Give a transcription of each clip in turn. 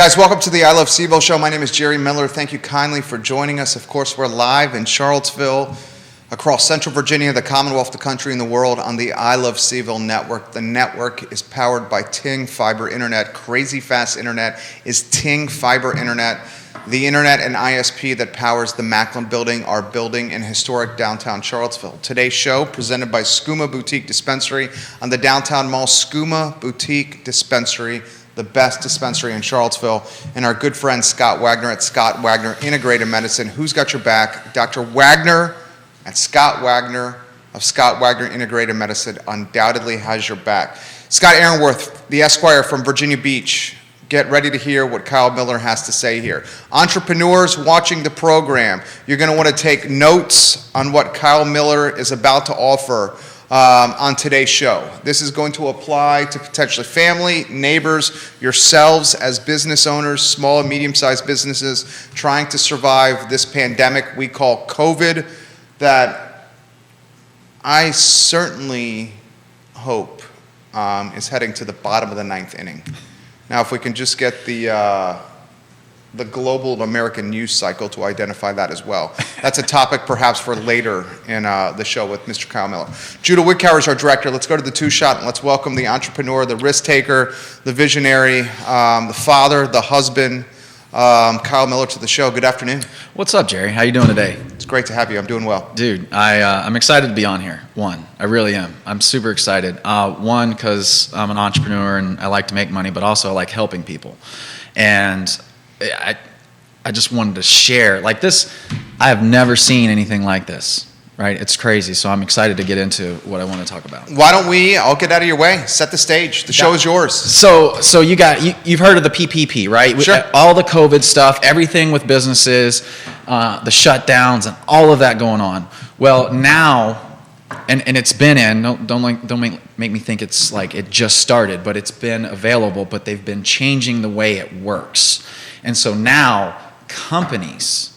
Guys, welcome to the I Love CVille Show. My name is Jerry Miller. Thank you kindly for joining us. Of course, we're live in Charlottesville, across Central Virginia, the Commonwealth, the country, and the world on the I Love CVille Network. The network is powered by Ting Fiber Internet. Crazy fast internet is Ting Fiber Internet. The internet and ISP that powers the Macklin Building, our building in historic downtown Charlottesville. Today's show presented by Skooma Boutique Dispensary on the downtown mall. Skooma Boutique Dispensary, the best dispensary in Charlottesville, and our good friend Scott Wagner at Scott Wagner Integrated Medicine. Who's got your back? Dr. Wagner at Scott Wagner of Scott Wagner Integrated Medicine undoubtedly has your back. Scott Aaronworth, the Esquire from Virginia Beach. Get ready to hear what Kyle Miller has to say here. Entrepreneurs watching the program, you're going to want to take notes on what Kyle Miller is about to offer on today's show. This is going to apply to potentially family, neighbors, yourselves as business owners, small and medium-sized businesses trying to survive this pandemic we call COVID, that I certainly hope is heading to the bottom of the ninth inning. Now, if we can just get the global American news cycle to identify that as well. That's a topic perhaps for later in the show with Mr. Kyle Miller. Judah Whitcower is our director. Let's go to the two-shot and let's welcome the entrepreneur, the risk-taker, the visionary, the father, the husband, Kyle Miller to the show. Good afternoon. What's up, Jerry? How you doing today? It's great to have you. I'm doing well. Dude, I'm excited to be on here. I really am. I'm super excited. One, because I'm an entrepreneur and I like to make money, but also I like helping people. And I just wanted to share, like this, I have never seen anything like this, right? It's crazy, so I'm excited to get into what I want to talk about. Why don't I'll get out of your way, set the stage. The show is yours. So you've heard of the PPP, right? Sure. All the COVID stuff, everything with businesses, the shutdowns and all of that going on. Well, now, and it's been don't make me think it's like it just started, but it's been available, but they've been changing the way it works. And so now companies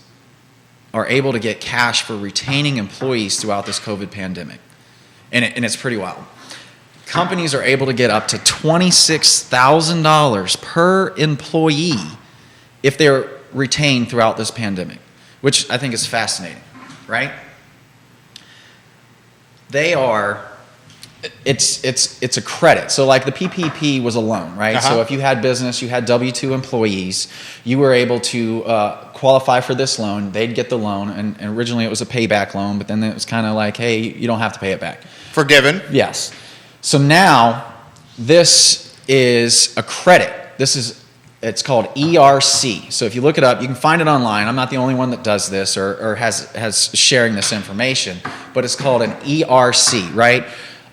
are able to get cash for retaining employees throughout this COVID pandemic. And it's pretty wild. Companies are able to get up to $26,000 per employee if they're retained throughout this pandemic, which I think is fascinating, right? It's a credit. So like the PPP was a loan, right? Uh-huh. So if you had business, you had W-2 employees, you were able to qualify for this loan. They'd get the loan, and originally it was a payback loan, but then it was kind of like, hey, you don't have to pay it back. Forgiven. Yes. So now this is a credit. It's called ERC. So if you look it up, you can find it online. I'm not the only one that does this or has sharing this information, but it's called an ERC, right?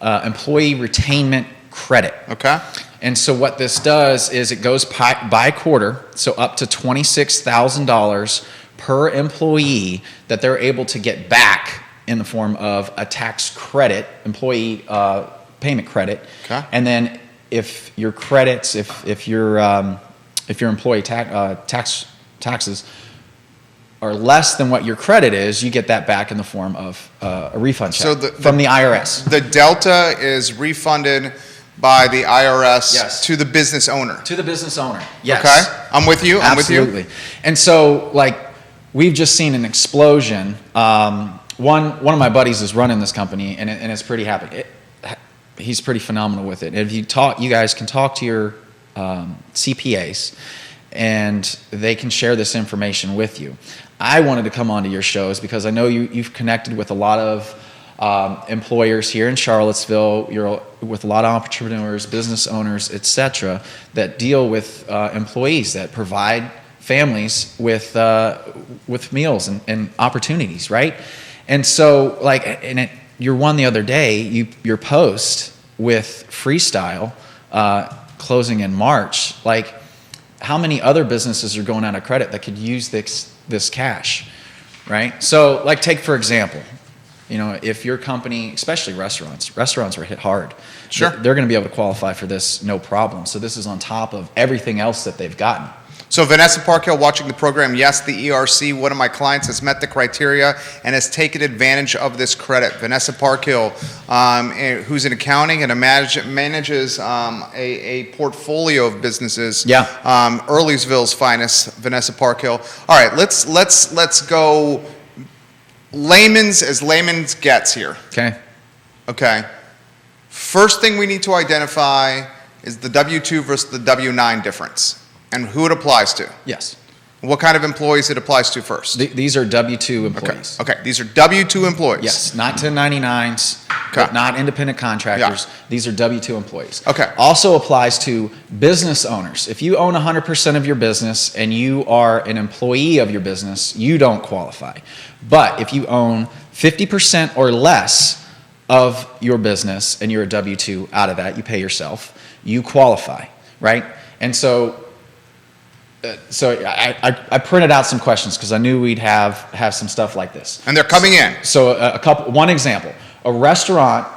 Employee Retainment Credit. Okay. And so what this does is it goes by quarter, so up to $26,000 per employee that they're able to get back in the form of a tax credit, employee payment credit. Okay. And then if your credits, if your employee taxes are less than what your credit is, you get that back in the form of a refund check from the IRS. The delta is refunded by the IRS Yes. to the business owner. To the business owner, yes. Okay, I'm with you. Absolutely. And so, like, we've just seen an explosion. One of my buddies is running this company, and it's pretty happy. He's pretty phenomenal with it. If you guys can talk to your CPAs, and they can share this information with you. I wanted to come onto your shows because I know you've connected with a lot of employers here in Charlottesville. You're with a lot of entrepreneurs, business owners, etc., that deal with employees that provide families with meals and opportunities, right? And so, your one the other day, your post with Freestyle closing in March, like, how many other businesses are going out of credit that could use this cash, right? So, like, take for example, if your company, especially restaurants are hit hard. Sure. They're going to be able to qualify for this no problem. So this is on top of everything else that they've gotten. So Vanessa Parkhill watching the program, yes, the ERC, one of my clients has met the criteria and has taken advantage of this credit. Vanessa Parkhill, who's in accounting and manages a portfolio of businesses. Yeah. Earlysville's finest, Vanessa Parkhill. All right, let's go layman's as layman's gets here. Okay. First thing we need to identify is the W-2 versus the W-9 difference and who it applies to. Yes. What kind of employees it applies to first. These are W-2 employees. Okay, these are W-2 employees. Yes, not 1099s, Okay. not independent contractors. Yeah. These are W-2 employees. Okay. Also applies to business owners. If you own 100% of your business and you are an employee of your business, you don't qualify. But if you own 50% or less of your business and you're a W-2 out of that, you pay yourself, you qualify, right? And so I printed out some questions because I knew we'd have some stuff like this. And they're coming in. So one example, a restaurant.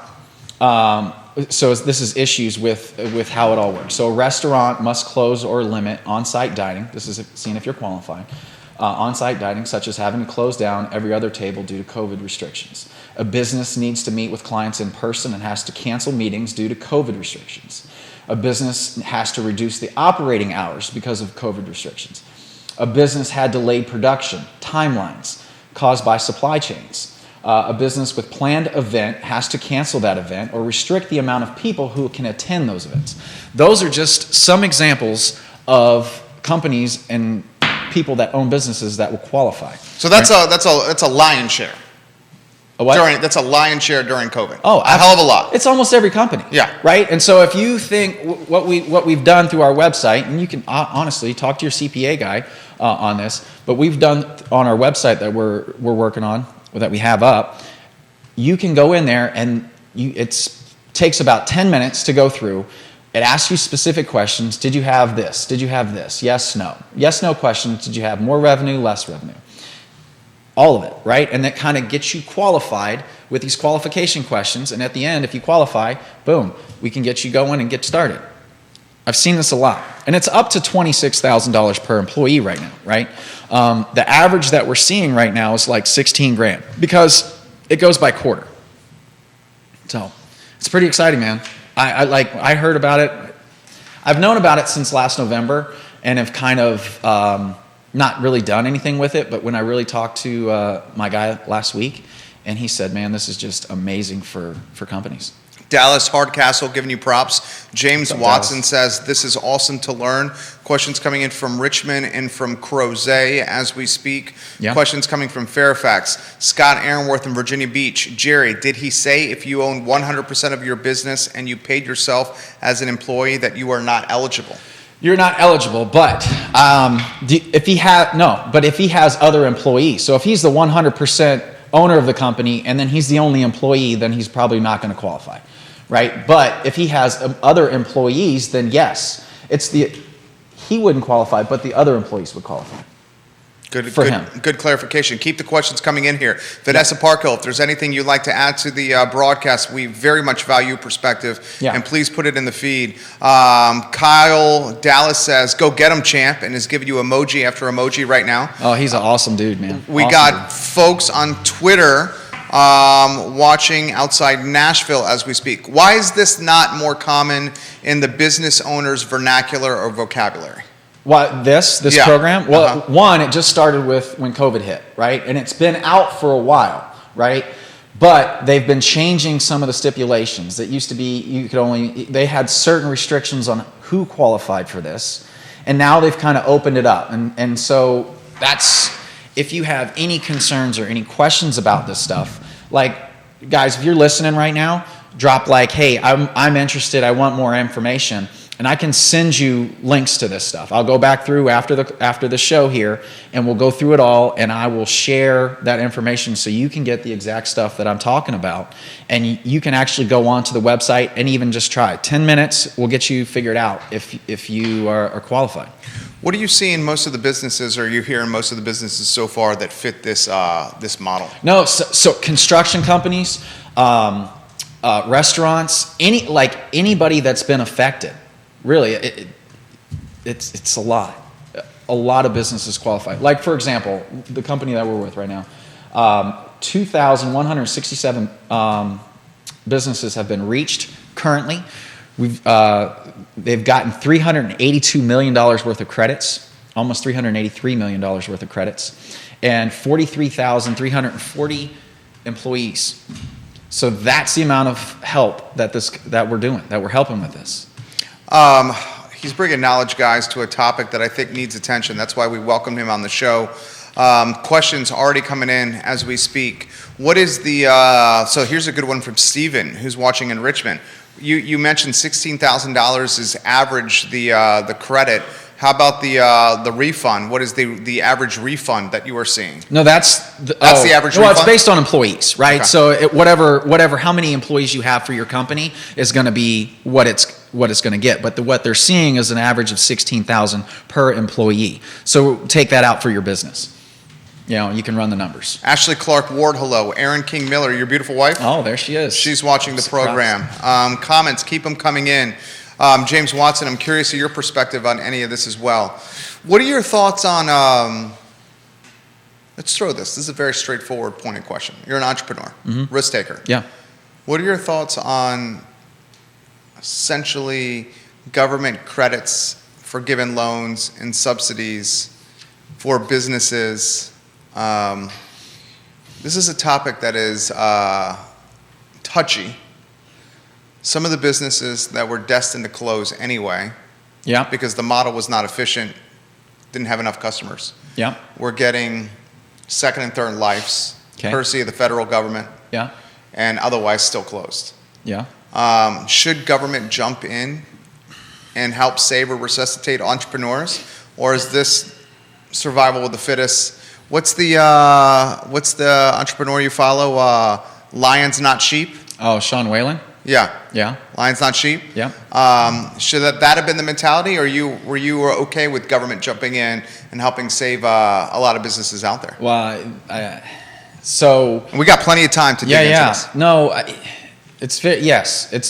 So this is issues with how it all works. So a restaurant must close or limit on-site dining. This is seeing if you're qualified. On-site dining, such as having to close down every other table due to COVID restrictions. A business needs to meet with clients in person and has to cancel meetings due to COVID restrictions. A business has to reduce the operating hours because of COVID restrictions. A business had delayed production timelines caused by supply chains. A business with planned event has to cancel that event or restrict the amount of people who can attend those events. Those are just some examples of companies and people that own businesses that will qualify. So that's a lion's share. A what? That's a lion's share during COVID. Oh, a hell of a lot. It's almost every company. Yeah. Right? And so if you think what we've done through our website, and you can honestly talk to your CPA guy on this, but we've done on our website that we're working on, or that we have up, you can go in there and it takes about 10 minutes to go through. It asks you specific questions. Did you have this? Did you have this? Yes, no. Yes, no questions. Did you have more revenue, less revenue? All of it, right? And that kind of gets you qualified with these qualification questions. And at the end, if you qualify, boom, we can get you going and get started. I've seen this a lot. And it's up to $26,000 per employee right now, right? The average that we're seeing right now is like 16 grand because it goes by quarter. So it's pretty exciting, man. I heard about it. I've known about it since last November and have kind of not really done anything with it, but when I really talked to my guy last week, and he said, man, this is just amazing for companies. Dallas Hardcastle giving you props. James Watson Dallas? says, this is awesome to learn. Questions coming in from Richmond and from Crozet as we speak. Yeah. Questions coming from Fairfax. Scott Aaronworth in Virginia Beach. Jerry, did he say if you own 100% of your business and you paid yourself as an employee that you are not eligible? You're not eligible, but if he has other employees, so if he's the 100% owner of the company and then he's the only employee, then he's probably not going to qualify, right? But if he has other employees, then yes, he wouldn't qualify, but the other employees would qualify. Good clarification. Keep the questions coming in here. Vanessa Parkhill, if there's anything you'd like to add to the broadcast, we very much value perspective, and please put it in the feed. Kyle Dallas says, go get him, champ, and is giving you emoji after emoji right now. Oh, he's an awesome dude, man. We got folks on Twitter watching outside Nashville as we speak. Why is this not more common in the business owner's vernacular or vocabulary? What, this program? Well, one, it just started with when COVID hit, right? And it's been out for a while, right? But they've been changing some of the stipulations. That used to be, they had certain restrictions on who qualified for this. And now they've kind of opened it up. And so that's, if you have any concerns or any questions about this stuff, like, guys, if you're listening right now, drop like, hey, I'm interested, I want more information. And I can send you links to this stuff. I'll go back through after the show here, and we'll go through it all, and I will share that information so you can get the exact stuff that I'm talking about. And you can actually go onto the website and even just try. 10 minutes will get you figured out if you are qualified. What do you see in most of the businesses, or you hear in most of the businesses so far that fit this model? No, so construction companies, restaurants, anybody that's been affected. Really, it's a lot. a lot of businesses qualify. Like, for example, the company that we're with right now, 2,167 businesses have been reached currently. They've gotten $382 million worth of credits, almost $383 million worth of credits, and 43,340 employees. So that's the amount of help that we're doing, that we're helping with this. He's bringing knowledge, guys, to a topic that I think needs attention. That's why we welcomed him on the show. Questions already coming in as we speak. What is the, so here's a good one from Steven, who's watching in Richmond. You mentioned $16,000 is average, the credit. How about the refund? What is the average refund that you are seeing? No, that's the average Well, refund? it's based on employees, right? Okay. So whatever, how many employees you have for your company is going to be what it's going to get. But what they're seeing is an average of $16,000 per employee. So take that out for your business. You know, you can run the numbers. Ashley Clark Ward, hello. Erin King Miller, your beautiful wife? Oh, there she is. She's watching the program. Comments, keep them coming in. James Watson, I'm curious of your perspective on any of this as well. What are your thoughts on, let's throw this. This is a very straightforward, pointed question. You're an entrepreneur, risk taker. Yeah. What are your thoughts on essentially government credits for given loans and subsidies for businesses? This is a topic that is touchy. Some of the businesses that were destined to close anyway, Yeah. because the model was not efficient, didn't have enough customers, Yeah. were getting second and third lives, Okay. courtesy of the federal government, Yeah. and otherwise still closed. Yeah. Should government jump in and help save or resuscitate entrepreneurs, or is this survival of the fittest? What's the entrepreneur you follow? Lions, not sheep. Oh, Sean Whalen? Yeah, Yeah. lions, not sheep. Yeah. Should that have been the mentality, or were you okay with government jumping in and helping save a lot of businesses out there? Well, so And we got plenty of time to dig into this. No, it's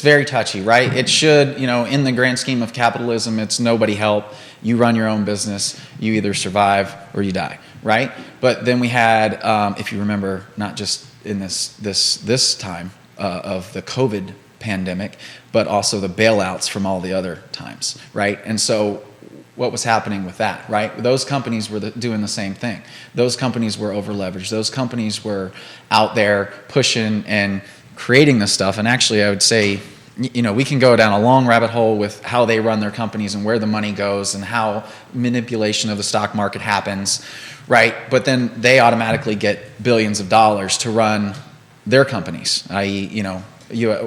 very touchy, right? It should, in the grand scheme of capitalism, it's nobody help. You run your own business. You either survive or you die, right? But then we had, if you remember, not just in this time of the COVID pandemic, but also the bailouts from all the other times, right? And so what was happening with that, right? Those companies were doing the same thing. Those companies were over-leveraged. Those companies were out there pushing and creating this stuff. And actually, I would say, we can go down a long rabbit hole with how they run their companies and where the money goes and how manipulation of the stock market happens, right? But then they automatically get billions of dollars to run their companies, i.e.,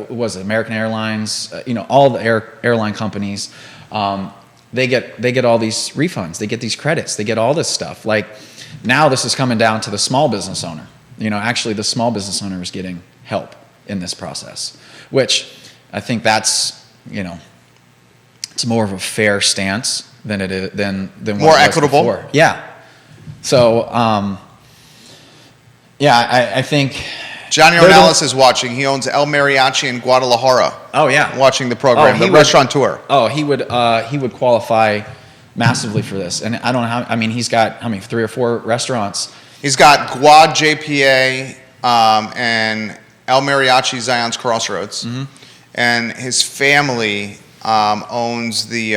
was it American Airlines, all the airline companies, they get all these refunds, they get these credits, they get all this stuff. Like, now this is coming down to the small business owner. Actually the small business owner is getting help in this process, which I think that's, it's more of a fair stance than it is than what More it was equitable. before. Yeah. So, I think. Johnny Ornelas is watching. He owns El Mariachi in Guadalajara. Oh yeah. Watching the program, the restaurateur. Oh, he would qualify massively for this, and I don't know how. I mean, he's got 3 or 4 restaurants. He's got Guad JPA and El Mariachi Zion's Crossroads, and his family owns the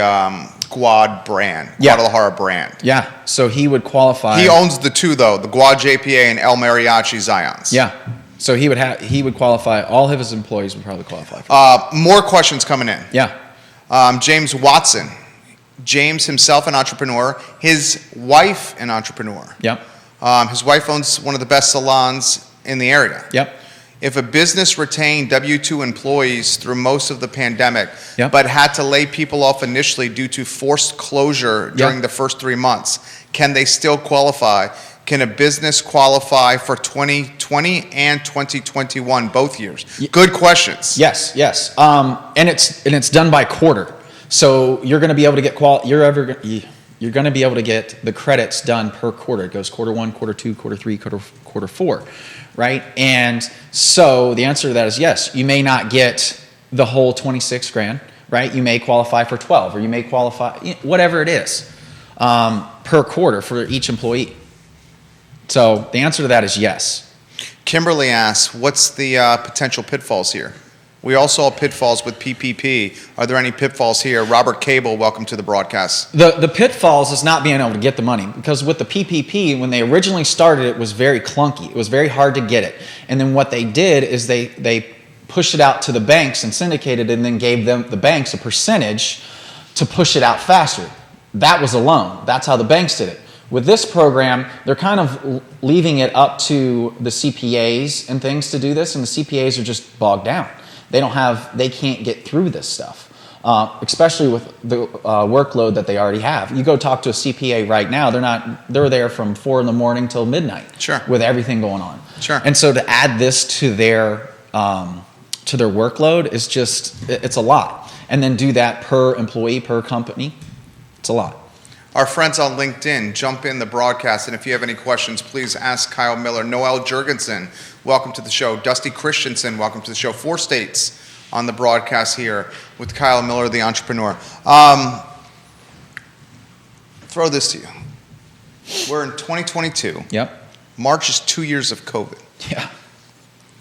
Guad brand, Guadalajara brand. Yeah, so he would qualify. He owns the two though, the Guad JPA and El Mariachi Zion's. Yeah, so he would qualify. All of his employees would probably qualify. More questions coming in. Yeah. James Watson. James himself an entrepreneur. His wife an entrepreneur. Yep. His wife owns one of the best salons in the area. Yep. If a business retained W-2 employees through most of the pandemic, Yep. but had to lay people off initially due to forced closure during the first 3 months, can they still qualify? Can a business qualify for 2020 and 2021, both years? Good questions. Yes. And it's done by quarter. So you're going to be able to get you're going to be able to get the credits done per quarter. It goes quarter 1, quarter 2, quarter 3, quarter 4, right? And so the answer to that is yes. You may not get the whole 26 grand, right? You may qualify for 12, or you may qualify, whatever it is. per quarter for each employee. So the answer to that is yes. Kimberly asks, what's the potential pitfalls here? We all saw pitfalls with PPP. Are there any pitfalls here? Robert Cable, welcome to the broadcast. The pitfalls is not being able to get the money, because with the PPP, when they originally started, it was very clunky. It was very hard to get it. And then what they did is they pushed it out to the banks and syndicated it, and then gave the banks a percentage to push it out faster. That was a loan. That's how the banks did it. With this program, they're kind of leaving it up to the CPAs and things to do this, and the CPAs are just bogged down. They can't get through this stuff, especially with the workload that they already have. You go talk to a CPA right now, they're there from 4 a.m. till midnight. Sure. With everything going on. Sure. And so to add this to their workload is it's a lot. And then do that per employee, per company, it's a lot. Our friends on LinkedIn, jump in the broadcast, and if you have any questions, please ask Kyle Miller. Noel Jurgensen, welcome to the show. Dusty Christensen, welcome to the show. 4 states on the broadcast here with Kyle Miller, the entrepreneur. Throw this to you. We're in 2022. Yep. March is 2 years of COVID. Yeah.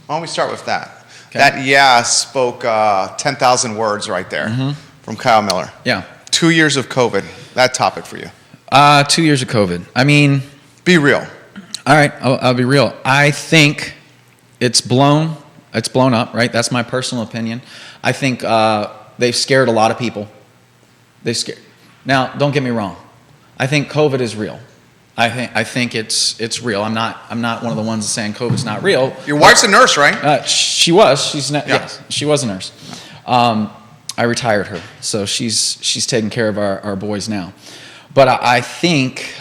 Why don't we start with that? Okay. That spoke 10,000 words right there from Kyle Miller. Yeah. 2 years of COVID, that topic for you. 2 years of COVID. I mean, be real. All right, I'll be real. I think it's blown up, right? That's my personal opinion. I think they've scared a lot of people. Now, don't get me wrong. I think COVID is real. I think it's real. I'm not one of the ones saying COVID's not real. Your wife's a nurse, right? She was. Yeah. Yes, she was a nurse. I retired her, so she's taking care of our boys now. But I think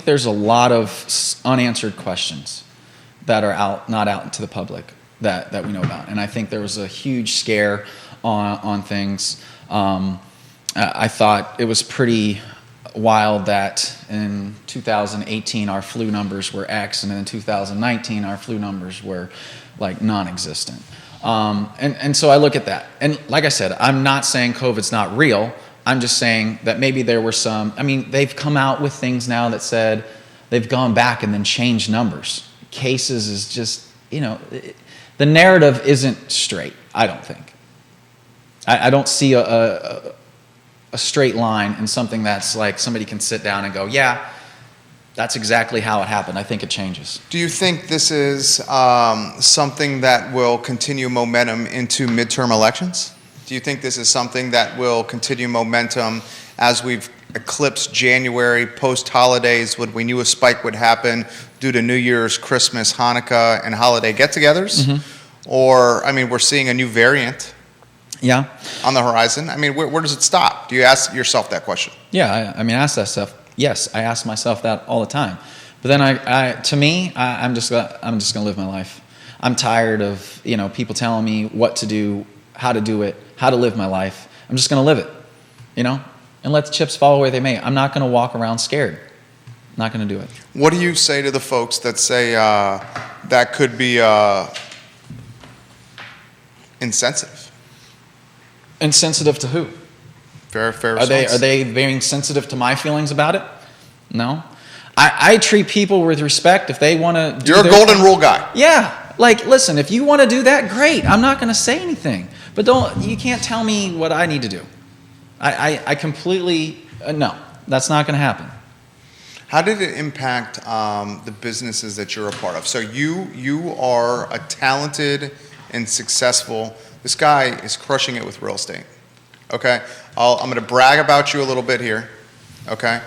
there's a lot of unanswered questions that are not out to the public that we know about, and I think there was a huge scare on things. I thought it was pretty wild that in 2018 our flu numbers were X, and then in 2019 our flu numbers were like non-existent. And so I look at that. And like I said, I'm not saying COVID's not real. I'm just saying that maybe there were they've come out with things now that said they've gone back and then changed numbers. Cases is just, the narrative isn't straight, I don't think. I don't see a straight line in something that's like somebody can sit down and go, yeah, that's exactly how it happened. I think it changes. Do you think this is something that will continue momentum into midterm elections? Do you think this is something that will continue momentum as we've eclipsed January, post-holidays, when we knew a spike would happen due to New Year's, Christmas, Hanukkah, and holiday get-togethers? Mm-hmm. Or, we're seeing a new variant on the horizon. Where does it stop? Do you ask yourself that question? Yeah, ask that stuff. Yes, I ask myself that all the time. But then I'm just gonna live my life. I'm tired of people telling me what to do, how to do it, how to live my life. I'm just gonna live it, and let the chips fall where they may. I'm not gonna walk around scared. I'm not gonna do it. What do you say to the folks that say that could be insensitive? Insensitive to who? Fair response. Are they being sensitive to my feelings about it? No. I treat people with respect if they want to do You're a golden rule guy. Yeah. Listen, if you want to do that, great. I'm not going to say anything. But you can't tell me what I need to do. I completely, no, that's not going to happen. How did it impact the businesses that you're a part of? So you are a talented and successful, this guy is crushing it with real estate. Okay, I'm going to brag about you a little bit here. Okay,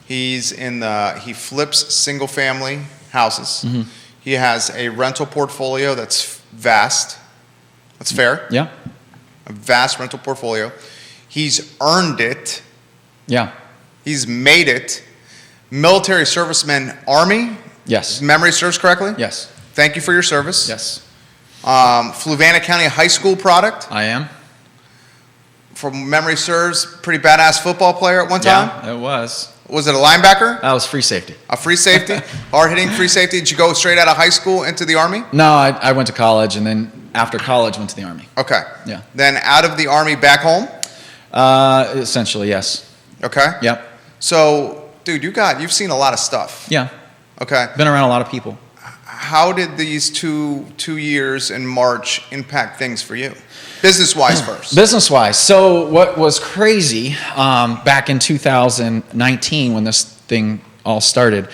he flips single family houses. Mm-hmm. He has a rental portfolio that's vast. That's fair. Yeah. A vast rental portfolio. He's earned it. Yeah. He's made it. Military serviceman, Army. Yes. If memory serves correctly. Yes. Thank you for your service. Yes. Fluvanna County High School product. I am. From memory serves, pretty badass football player at one time. Yeah, it was. Was it a linebacker? That was free safety. A free safety? Hard-hitting free safety. Did you go straight out of high school into the Army? No, I went to college, and then after college went to the Army. Okay. Yeah. Then out of the Army back home? Essentially, yes. Okay. Yep. So, dude, you've seen a lot of stuff. Yeah. Okay. Been around a lot of people. How did these two years in March impact things for you? Business-wise first. Business-wise. So what was crazy back in 2019 when this thing all started,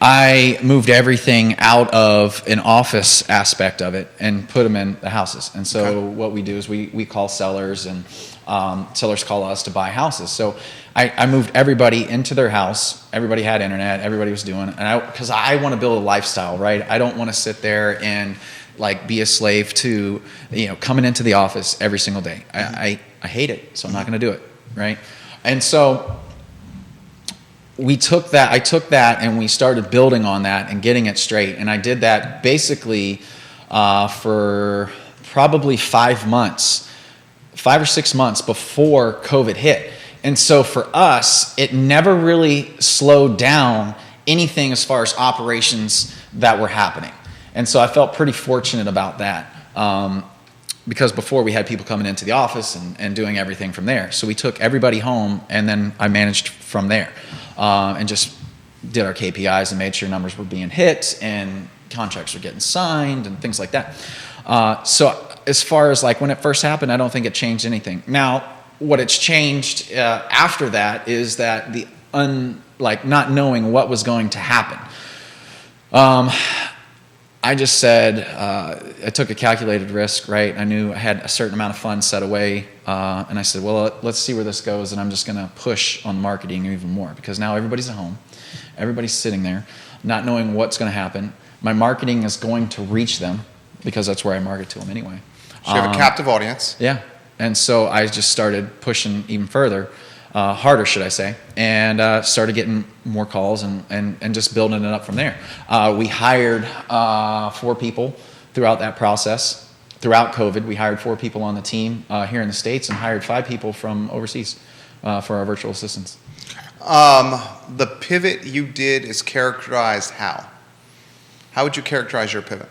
I moved everything out of an office aspect of it and put them in the houses. And so what we do is we call sellers, and sellers call us to buy houses. So I moved everybody into their house. Everybody had internet. Everybody was doing it. And because I want to build a lifestyle, right? I don't want to sit there and like be a slave to, coming into the office every single day. I hate it, so I'm not going to do it, right? And so I took that and we started building on that and getting it straight. And I did that basically for probably 5 or 6 months before COVID hit. And so for us, it never really slowed down anything as far as operations that were happening. And so I felt pretty fortunate about that because before we had people coming into the office and doing everything from there. So we took everybody home, and then I managed from there and just did our KPIs and made sure numbers were being hit and contracts were getting signed and things like that. So as far as like when it first happened, I don't think it changed anything. Now, what it's changed after that is that not knowing what was going to happen. I just said, I took a calculated risk, right? I knew I had a certain amount of funds set away. And I said, well, let's see where this goes. And I'm just going to push on marketing even more because now everybody's at home. Everybody's sitting there, not knowing what's going to happen. My marketing is going to reach them because that's where I market to them anyway. So you have a captive audience. Yeah. And so I just started pushing even further, harder, should I say, and started getting more calls and just building it up from there. We hired 4 people throughout that process. Throughout COVID, we hired 4 people on the team here in the States and hired 5 people from overseas for our virtual assistants. The pivot you did is characterized how? How would you characterize your pivot?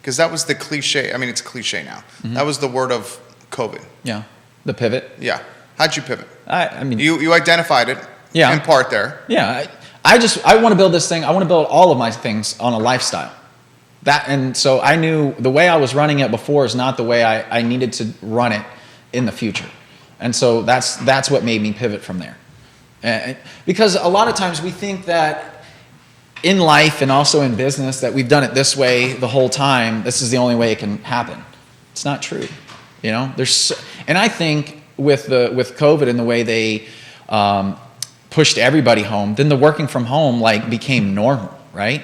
Because that was the cliche. I mean, it's a cliche now. Mm-hmm. That was the word of COVID. Yeah, the pivot. Yeah. How'd you pivot? I mean, you identified it. Yeah. In part there. Yeah. I want to build this thing. I want to build all of my things on a lifestyle. And so I knew the way I was running it before is not the way I needed to run it in the future. And so that's what made me pivot from there. Because a lot of times we think that in life and also in business that we've done it this way the whole time. This is the only way it can happen. It's not true. And I think with COVID and the way they pushed everybody home, then the working from home became normal, right?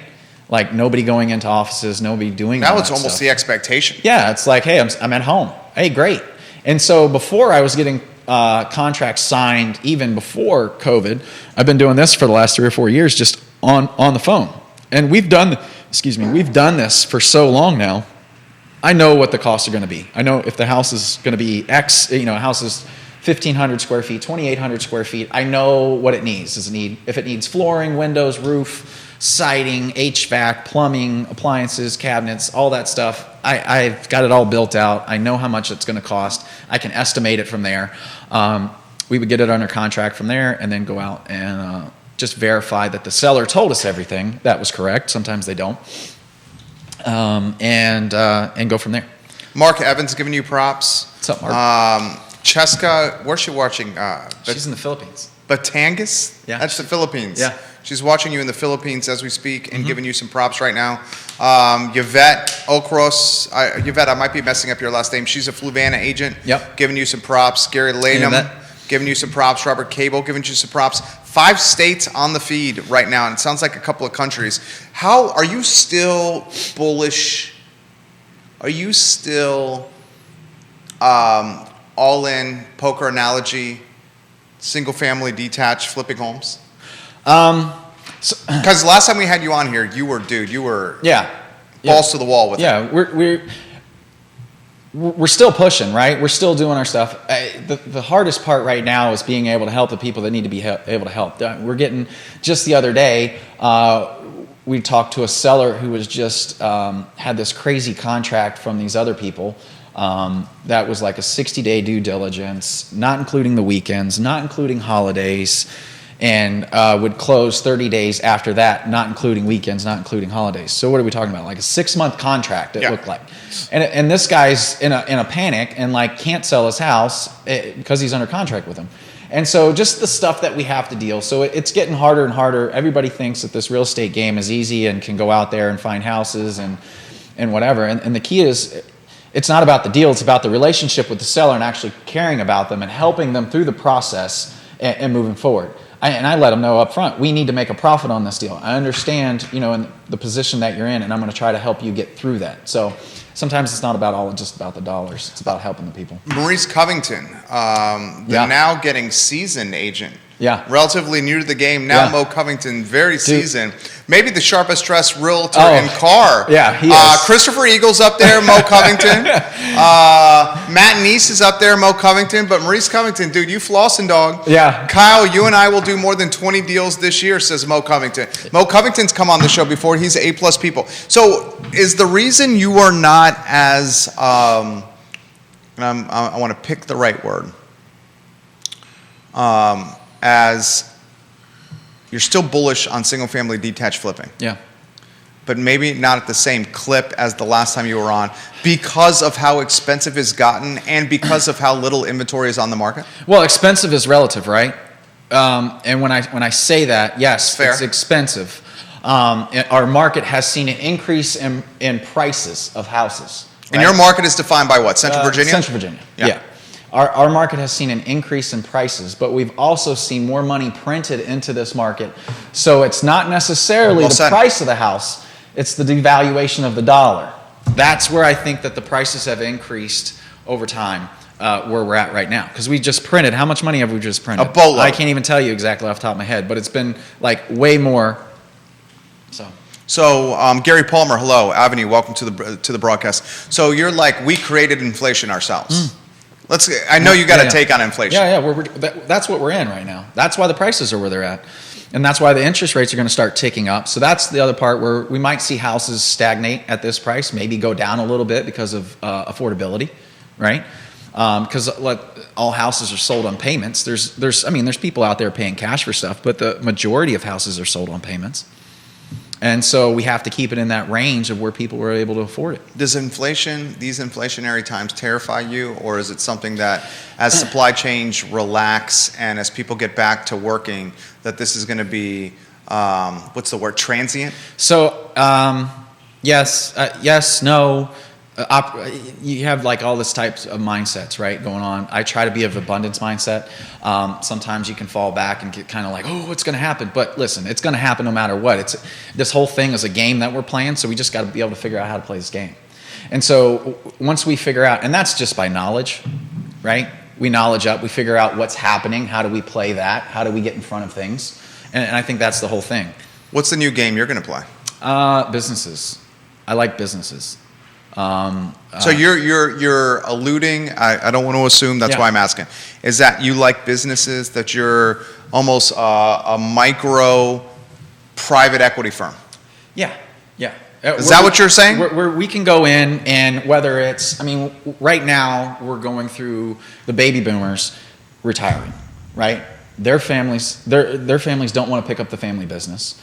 Like nobody going into offices, nobody doing that. Now it's almost the expectation. Yeah, it's like, hey, I'm at home. Hey, great. And so before I was getting contracts signed, even before COVID, I've been doing this for the last 3 or 4 years, just on the phone. And we've done this for so long now. I know what the costs are going to be. I know if the house is going to be X, a house is 1,500 square feet, 2,800 square feet. I know what it needs. If it needs flooring, windows, roof, siding, HVAC, plumbing, appliances, cabinets, all that stuff. I've got it all built out. I know how much it's going to cost. I can estimate it from there. We would get it under contract from there and then go out and just verify that the seller told us everything that was correct. Sometimes they don't. And go from there. Mark Evans giving you props. What's up, Mark? Cheska, where's she watching? She's in the Philippines. Batangas? Yeah. That's the Philippines. Yeah. She's watching you in the Philippines as we speak and giving you some props right now. Yvette Okros. Yvette, I might be messing up your last name. She's a Fluvana agent. Yep. Giving you some props. Gary Lanham giving you some props. Robert Cable giving you some props. 5 states on the feed right now, and it sounds like a couple of countries. How are you still bullish? Are you still all in, poker analogy, single family detached flipping homes? Because last time we had you on here, you were balls to the wall with it. Yeah, we're still pushing, right? We're still doing our stuff. The hardest part right now is being able to help the people that need to be able to help. We're getting, just the other day, we talked to a seller who was just had this crazy contract from these other people that was like a 60-day due diligence, not including the weekends, not including holidays, and would close 30 days after that, not including weekends, not including holidays. So what are we talking about? Like a 6-month contract, it looked like. And this guy's in a panic and like can't sell his house because he's under contract with him. And so just the stuff that we have to deal. So it's getting harder and harder. Everybody thinks that this real estate game is easy and can go out there and find houses and whatever. And the key is, it's not about the deal. It's about the relationship with the seller and actually caring about them and helping them through the process and moving forward. And I let them know up front, we need to make a profit on this deal. I understand, in the position that you're in, and I'm going to try to help you get through that. So sometimes it's not just about the dollars. It's about helping the people. Maurice Covington, the now getting seasoned agent. Yeah. Relatively new to the game. Now Mo Covington, very seasoned. Maybe the sharpest dressed realtor in car. Yeah, he is. Christopher Eagle's up there, Mo Covington. Matt Neese is up there, Mo Covington. But Maurice Covington, dude, you flossing, dog. Yeah. Kyle, you and I will do more than 20 deals this year, says Mo Covington. Mo Covington's come on the show before. He's A+ people. So is the reason you are not as, I want to pick the right word, as you're still bullish on single-family detached flipping. Yeah. But maybe not at the same clip as the last time you were on because of how expensive it's gotten and because of how little inventory is on the market? Well, expensive is relative, right? And when I say that, yes, Fair. It's expensive. Our market has seen an increase in prices of houses. Right? And your market is defined by what? Central Virginia? Central Virginia, yeah. Our market has seen an increase in prices, but we've also seen more money printed into this market. So it's not necessarily the price of the house, it's the devaluation of the dollar. That's where I think that the prices have increased over time, where we're at right now. Because we just printed, how much money have we just printed? A boatload. I can't even tell you exactly off the top of my head, but it's been like way more. So Gary Palmer, hello, Avenue, welcome to the broadcast. So you're like, we created inflation ourselves. I know you got a take on inflation. That's what we're in right now. That's why the prices are where they're at. And that's why the interest rates are going to start ticking up. So that's the other part where we might see houses stagnate at this price, maybe go down a little bit because of affordability, right? Because all houses are sold on payments. There's people out there paying cash for stuff, but the majority of houses are sold on payments. And so we have to keep it in that range of where people were able to afford it. Does inflation, these inflationary times terrify you, or is it something that as supply chains relax and as people get back to working, that this is going to be, what's the word, transient? So, yes, no. You have like all this types of mindsets, right, going on. I try to be of abundance mindset. Sometimes you can fall back and get kind of like, oh, what's going to happen? But listen, it's going to happen no matter what. This whole thing is a game that we're playing, so we just got to be able to figure out how to play this game. And so once we figure out, and that's just by knowledge, right? We knowledge up, we figure out what's happening, how do we play that, how do we get in front of things, and I think that's the whole thing. What's the new game you're going to play? Businesses. I like businesses. So you're alluding, I don't want to assume, that's why I'm asking, is that you like businesses, that you're almost a micro private equity firm? Yeah. Is that what you're saying? Where we can go in, and whether it's, right now we're going through the baby boomers retiring, right? Their families don't want to pick up the family business.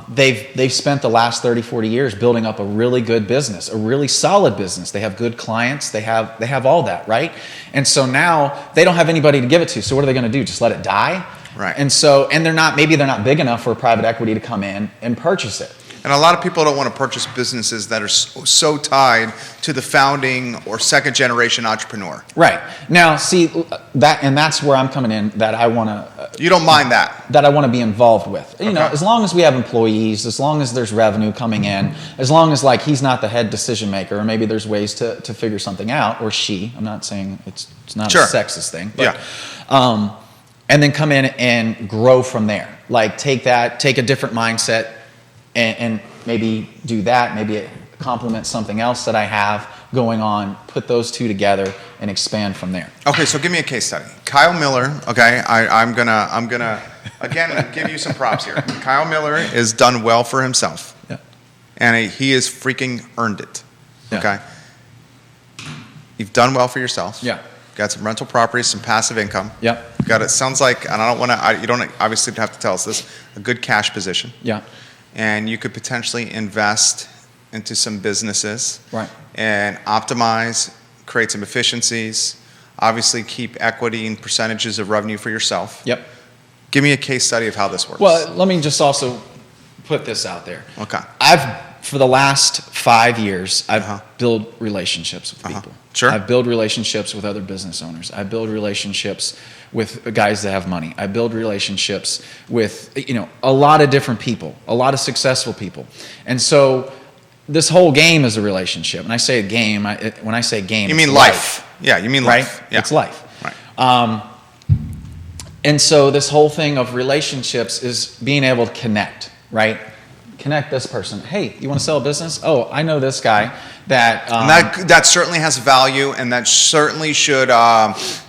They've spent the last 30, 40 years building up a really good business, a really solid business. They have good clients. They have all that, right? And so now they don't have anybody to give it to. So what are they going to do? Just let it die? Right. And so, maybe they're not big enough for private equity to come in and purchase it. And a lot of people don't want to purchase businesses that are so tied to the founding or second generation entrepreneur. Right. Now, see, that's where I'm coming in, that I want to... You don't mind that? That I want to be involved with. Okay. As long as we have employees, as long as there's revenue coming in, as long as he's not the head decision maker, or maybe there's ways to figure something out, or she. I'm not saying it's not a sexist thing. But, and then come in and grow from there. Take a different mindset, and maybe do that, maybe it complements something else that I have going on, put those two together and expand from there. Okay, so give me a case study. Kyle Miller, okay, I'm gonna Again, I'll give you some props here. Kyle Miller has done well for himself. Yeah. And he has freaking earned it. Yeah. Okay? You've done well for yourself. Yeah. Got some rental properties, some passive income. Yeah. Got it. Sounds like, and I don't want to, you don't obviously have to tell us this, a good cash position. Yeah. And you could potentially invest into some businesses. Right. And optimize, create some efficiencies, obviously keep equity and percentages of revenue for yourself. Yep. Give me a case study of how this works. Well, let me just also put this out there. Okay. For the last 5 years, I've built relationships with people. Sure. I've built relationships with other business owners. I build relationships with guys that have money. I build relationships with, a lot of different people, a lot of successful people. And so this whole game is a relationship. And I say a game, when I say game, you mean life. Yeah, you mean life. Right? Yeah. It's life. Right. And so this whole thing of relationships is being able to connect, right? Connect this person. Hey, you want to sell a business? Oh, I know this guy that... And that certainly has value, and that certainly should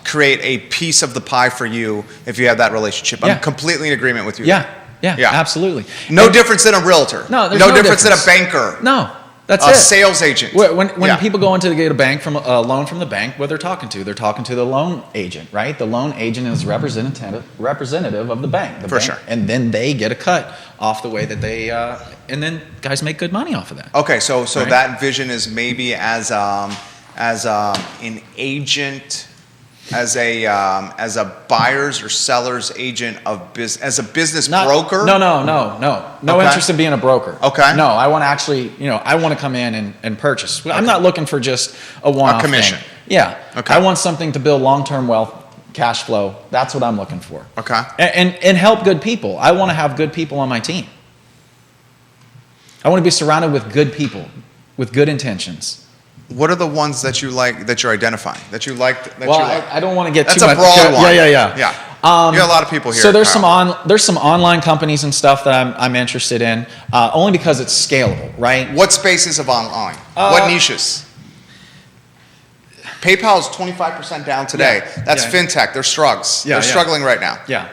create a piece of the pie for you if you have that relationship. Yeah. I'm completely in agreement with you. Yeah, absolutely. No difference than a realtor. No, there's no difference than a banker. No, that's a it. sales agent. When people go into get a bank from a loan from the bank, what they're talking to the loan agent, right? The loan agent is representative of the bank. For sure. And then they get a cut off the way that they, and then guys make good money off of that. Okay, so right? that vision is maybe as an agent, as a buyer's or seller's agent of business, as a business broker. No Okay. interest in being a broker. Okay. No, I want to actually, I want to come in and purchase. I'm not looking for just a one-off commission. thing. Yeah. Okay. I want something to build long-term wealth, cash flow. That's what I'm looking for. Okay. And help good people. I want to have good people on my team. I want to be surrounded with good people, with good intentions. What are the ones that you like, that you're identifying, that you like? I don't want to get That's too much. That's a broad one. Yeah. You got a lot of people here. So there's some online companies and stuff that I'm interested in, only because it's scalable, right? What spaces of online? What niches? PayPal is 25% down today. Yeah. That's Yeah. fintech. They're struggles. Yeah, They're struggling right now. Yeah.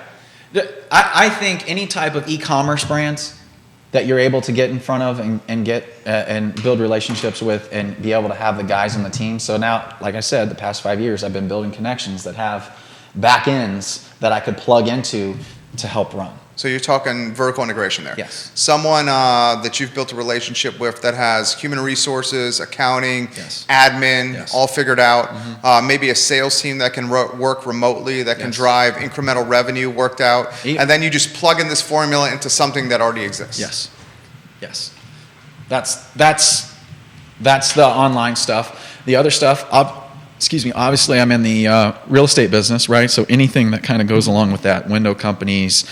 I think any type of e-commerce brands that you're able to get in front of and get and build relationships with and be able to have the guys on the team. So now, like I said, the past 5 years, I've been building connections that have back ends that I could plug into to help run. So you're talking vertical integration there. Yes. Someone that you've built a relationship with that has human resources, accounting, Yes. admin, Yes. all figured out. Maybe a sales team that can work remotely, that can Yes. drive incremental revenue worked out. Yeah. And then you just plug in this formula into something that already exists. Yes. That's the online stuff. The other stuff, obviously I'm in the real estate business, right? So anything that kind of goes along with that, window companies,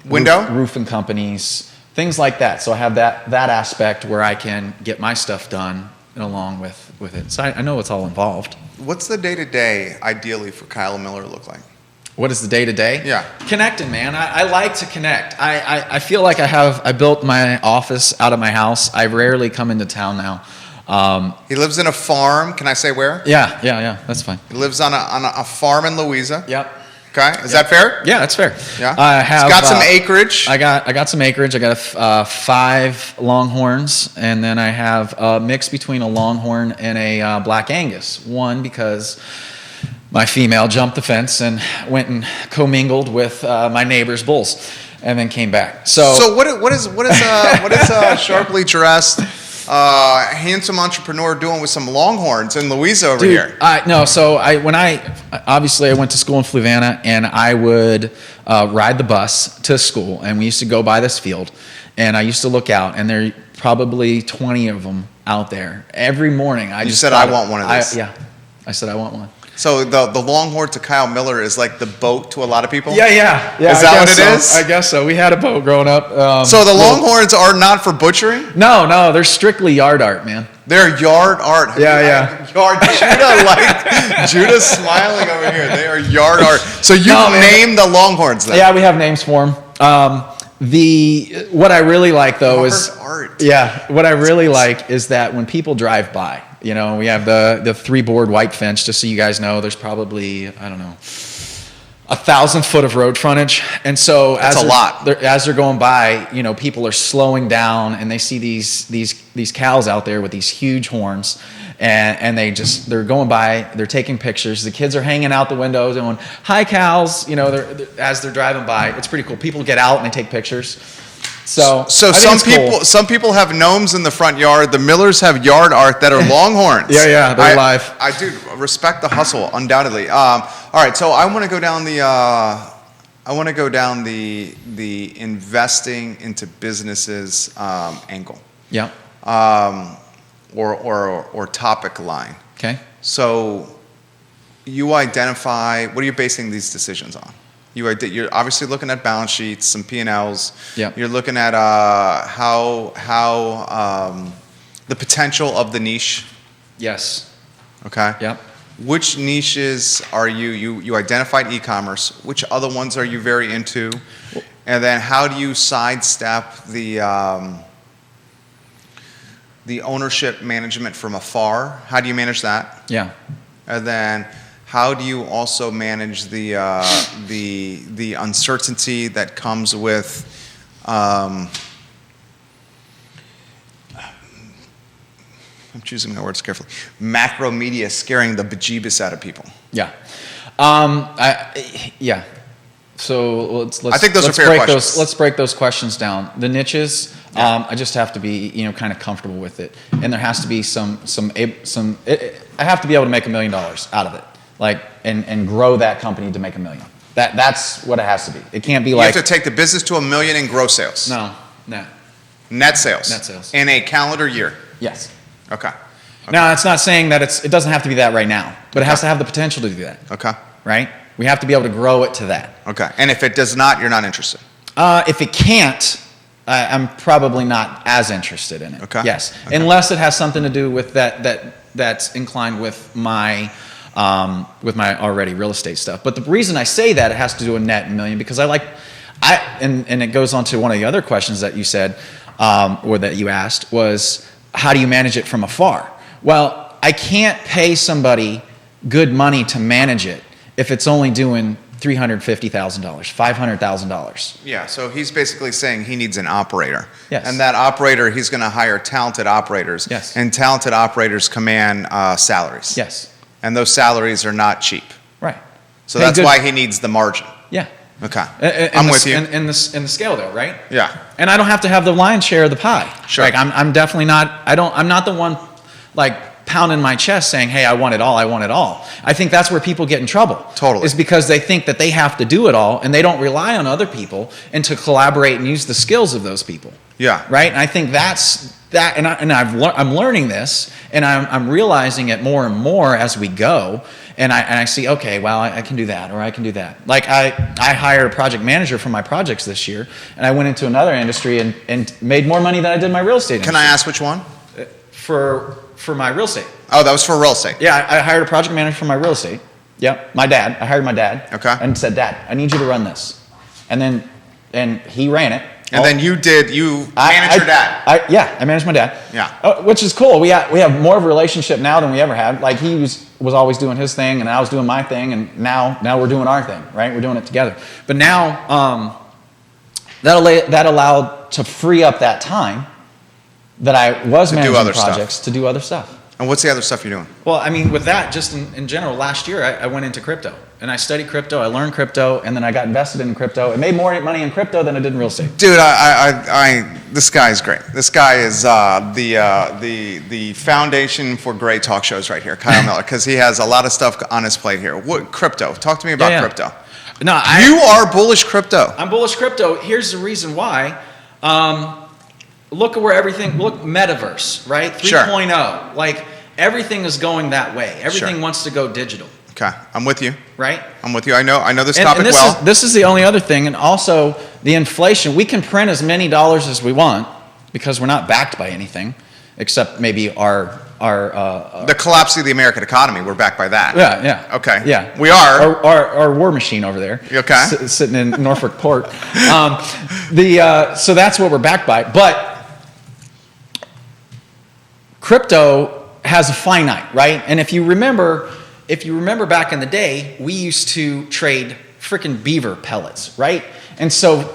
roofing companies, things like that. So I have that aspect where I can get my stuff done along with it. So I know it's all involved. What's the day-to-day ideally for Kyle Miller look like? What is the day-to-day? Yeah. Connecting, man. I like to connect. I feel like I built my office out of my house. I rarely come into town now. He lives in a farm. Can I say where? Yeah. That's fine. He lives on a farm in Louisa. Yep. Okay. Is that fair? Yeah, that's fair. Yeah. He's got some acreage. I got some acreage. I got 5 Longhorns, and then I have a mix between a Longhorn and a Black Angus. One because my female jumped the fence and went and commingled with my neighbor's bulls, and then came back. So what is a sharply dressed, handsome entrepreneur doing with some Longhorns in Louisa over here? No. So I went to school in Fluvanna, and I would ride the bus to school, and we used to go by this field, and I used to look out, and there are probably 20 of them out there every morning. I want one of these. I said I want one. So the Longhorn to Kyle Miller is like the boat to a lot of people? Yeah. Is that what it is? I guess so. We had a boat growing up. So the Longhorns are not for butchering? No, they're strictly yard art, man. They're yard art. Yeah. Judah's smiling over here. They are yard art. So you named the Longhorns then? Yeah, we have names for them. What I really like though is art. Yeah, what I really like is that when people drive by, we have the 3-board white fence. Just so you guys know, there's probably 1,000 foot of road frontage, and so That's a lot. As they're going by, people are slowing down, and they see these cows out there with these huge horns, and they're going by, they're taking pictures. The kids are hanging out the windows going, "Hi, cows!" As they're driving by. It's pretty cool. People get out and they take pictures. So some people have gnomes in the front yard. The Millers have yard art that are longhorns. Yeah, they're live. I do respect the hustle, undoubtedly. All right, so I want to go down the investing into businesses angle. Yeah. Or topic line. Okay. So you identify, what are you basing these decisions on? You're obviously looking at balance sheets, some P&Ls. Yeah. You're looking at how the potential of the niche. Yes. Okay. Yep. Which niches are you identified e-commerce? Which other ones are you very into? And then how do you sidestep the ownership management from afar? How do you manage that? Yeah. And then how do you also manage the uncertainty that comes with I'm choosing my words carefully. Macro media scaring the bejeebus out of people. Yeah. Yeah. So let's I think those are fair questions. Let's break those questions down. The niches, I just have to be kind of comfortable with it, and there has to be I have to be able to make $1 million out of it, and grow that company to make $1 million. That's what it has to be. It can't be you have to take the business to $1 million in gross sales. No. Net sales. Net sales. In a calendar year. Yes. Okay. Now, it's not saying that it doesn't have to be that right now, but it has to have the potential to do that. Okay. Right? We have to be able to grow it to that. Okay. And if it does not, you're not interested. If it can't, I'm probably not as interested in it. Okay. Yes. Okay. Unless it has something to do with that's inclined with my already real estate stuff. But the reason I say that, it has to do with net $1 million, because and it goes on to one of the other questions that you said, or that you asked, was how do you manage it from afar? Well, I can't pay somebody good money to manage it if it's only doing $350,000, $500,000. Yeah, so he's basically saying he needs an operator. Yes. And that operator, he's going to hire talented operators. Yes. And talented operators command salaries. Yes. And those salaries are not cheap. Right. So that's why he needs the margin. Yeah. Okay. I'm with you. In the scale though, right? Yeah. And I don't have to have the lion's share of the pie. Sure. I'm definitely not, I'm not the one pounding my chest saying, hey, I want it all, I want it all. I think that's where people get in trouble. Totally. Is because they think that they have to do it all, and they don't rely on other people and to collaborate and use the skills of those people. Yeah. Right? And I think that's that, I'm learning this, and I'm realizing it more and more as we go, and I see, okay, well, I can do that, or I can do that. I hired a project manager for my projects this year, and I went into another industry and made more money than I did in my real estate industry. Can I ask which one? For my real estate. Oh, that was for real estate. Yeah, I hired a project manager for my real estate. Yeah, my dad. I hired my dad. Okay. And said, Dad, I need you to run this. And he ran it. And then you managed your dad. I managed my dad. Yeah. Which is cool. We have more of a relationship now than we ever had. He was always doing his thing, and I was doing my thing, and now we're doing our thing, right? We're doing it together. But now that allowed to free up that time that I was managing projects to do other stuff. And what's the other stuff you're doing? Well, with that, just in general, last year I went into crypto, and I studied crypto, I learned crypto, and then I got invested in crypto. It made more money in crypto than I did in real estate. Dude, this guy is great. This guy is the foundation for great talk shows right here, Kyle Miller, because he has a lot of stuff on his plate here. What crypto? Talk to me about crypto. No, you are bullish crypto. I'm bullish crypto. Here's the reason why. Look at where look, Metaverse, right? 3.0. Sure. Everything is going that way. Everything wants to go digital. Okay, I'm with you. Right? I'm with you. I know this topic well. This is the only other thing, and also the inflation. We can print as many dollars as we want because we're not backed by anything, except maybe our the collapse of the American economy. We're backed by that. Yeah. Okay. Yeah. We are. Our war machine over there. Okay. Sitting in Norfolk Port. So that's what we're backed by. But crypto has a finite, right? And if you remember back in the day, we used to trade freaking beaver pellets, right? And so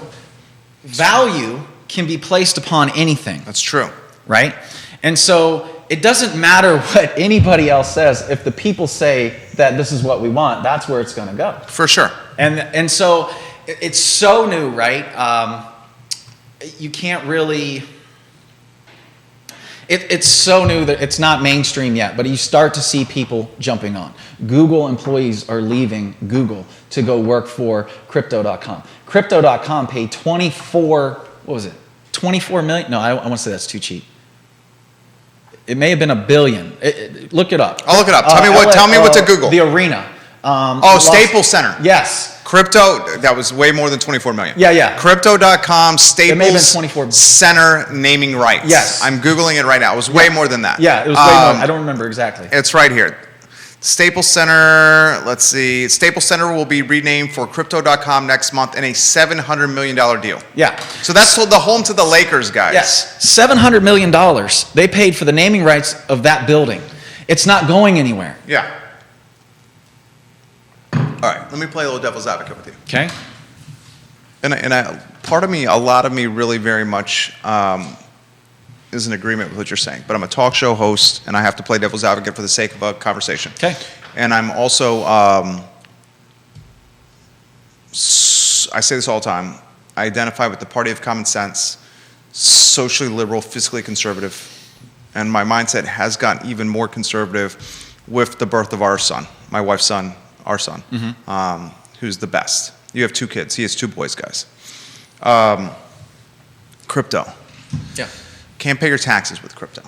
value can be placed upon anything. That's true. Right? And so it doesn't matter what anybody else says. If the people say that this is what we want, that's where it's going to go. For sure. And so it's so new, right? You can't really... It's so new that it's not mainstream yet, but you start to see people jumping on. Google employees are leaving Google to go work for Crypto.com. Crypto.com paid 24 million? No, I want to say that's too cheap. It may have been $1 billion. Look it up. I'll look it up. Tell me what to Google. The Arena. Staples Center. Yes. Crypto, that was way more than 24 million. Yeah. Crypto.com, It may have been Staples 24. Center naming rights. Yes. I'm Googling it right now. It was way more than that. Yeah, it was way more. I don't remember exactly. It's right here. Staples Center, let's see. Staples Center will be renamed for Crypto.com next month in a $700 million deal. Yeah. So that's the home to the Lakers, guys. Yes. $700 million. They paid for the naming rights of that building. It's not going anywhere. Yeah. All right, let me play a little devil's advocate with you. Okay. Part of me, a lot of me really very much is in agreement with what you're saying. But I'm a talk show host, and I have to play devil's advocate for the sake of a conversation. Okay. And I'm also, I say this all the time, I identify with the party of common sense, socially liberal, fiscally conservative. And my mindset has gotten even more conservative with the birth of our son, my wife's son, our son, who's the best. You have 2 kids. He has 2 boys, guys. Crypto. Yeah. Can't pay your taxes with crypto.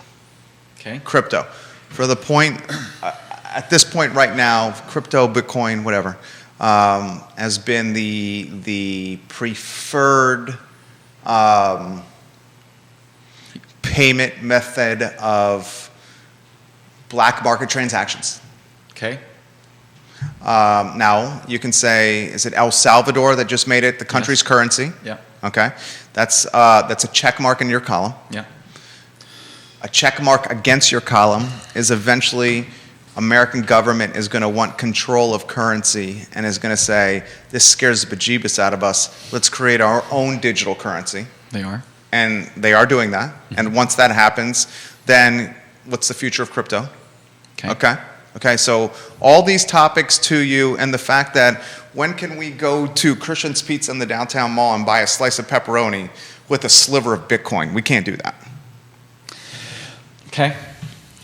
Okay. Crypto. For the point, at this point right now, crypto, Bitcoin, whatever, has been the preferred payment method of black market transactions. Okay. Now, you can say, is it El Salvador that just made it the country's currency? Yeah. Okay. That's a check mark in your column. Yeah. A check mark against your column is eventually American government is going to want control of currency and is going to say, this scares the bejeebus out of us. Let's create our own digital currency. They are. And they are doing that. And once that happens, then what's the future of crypto? Okay. Okay, so all these topics to you, and the fact that when can we go to Christian's Pizza in the downtown mall and buy a slice of pepperoni with a sliver of Bitcoin? We can't do that. Okay.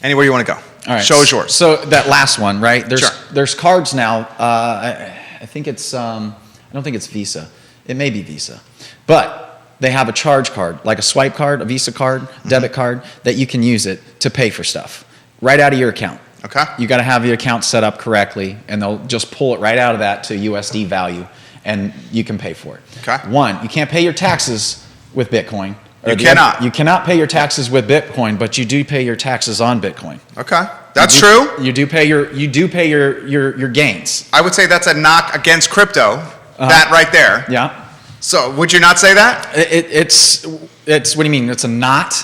Anywhere you want to go. All right. Show is yours. So that last one, right? Sure. There's cards now. I think it's I don't think it's Visa. It may be Visa, but they have a charge card, like a swipe card, a Visa card, debit card, that you can use it to pay for stuff right out of your account. Okay. You got to have your account set up correctly, and they'll just pull it right out of that to USD value, and you can pay for it. Okay. One, you can't pay your taxes with Bitcoin. You cannot. You cannot pay your taxes with Bitcoin, but you do pay your taxes on Bitcoin. Okay. That's true. You do pay your gains. I would say that's a knock against crypto. That right there. Yeah. So would you not say that? It's what do you mean? It's a not?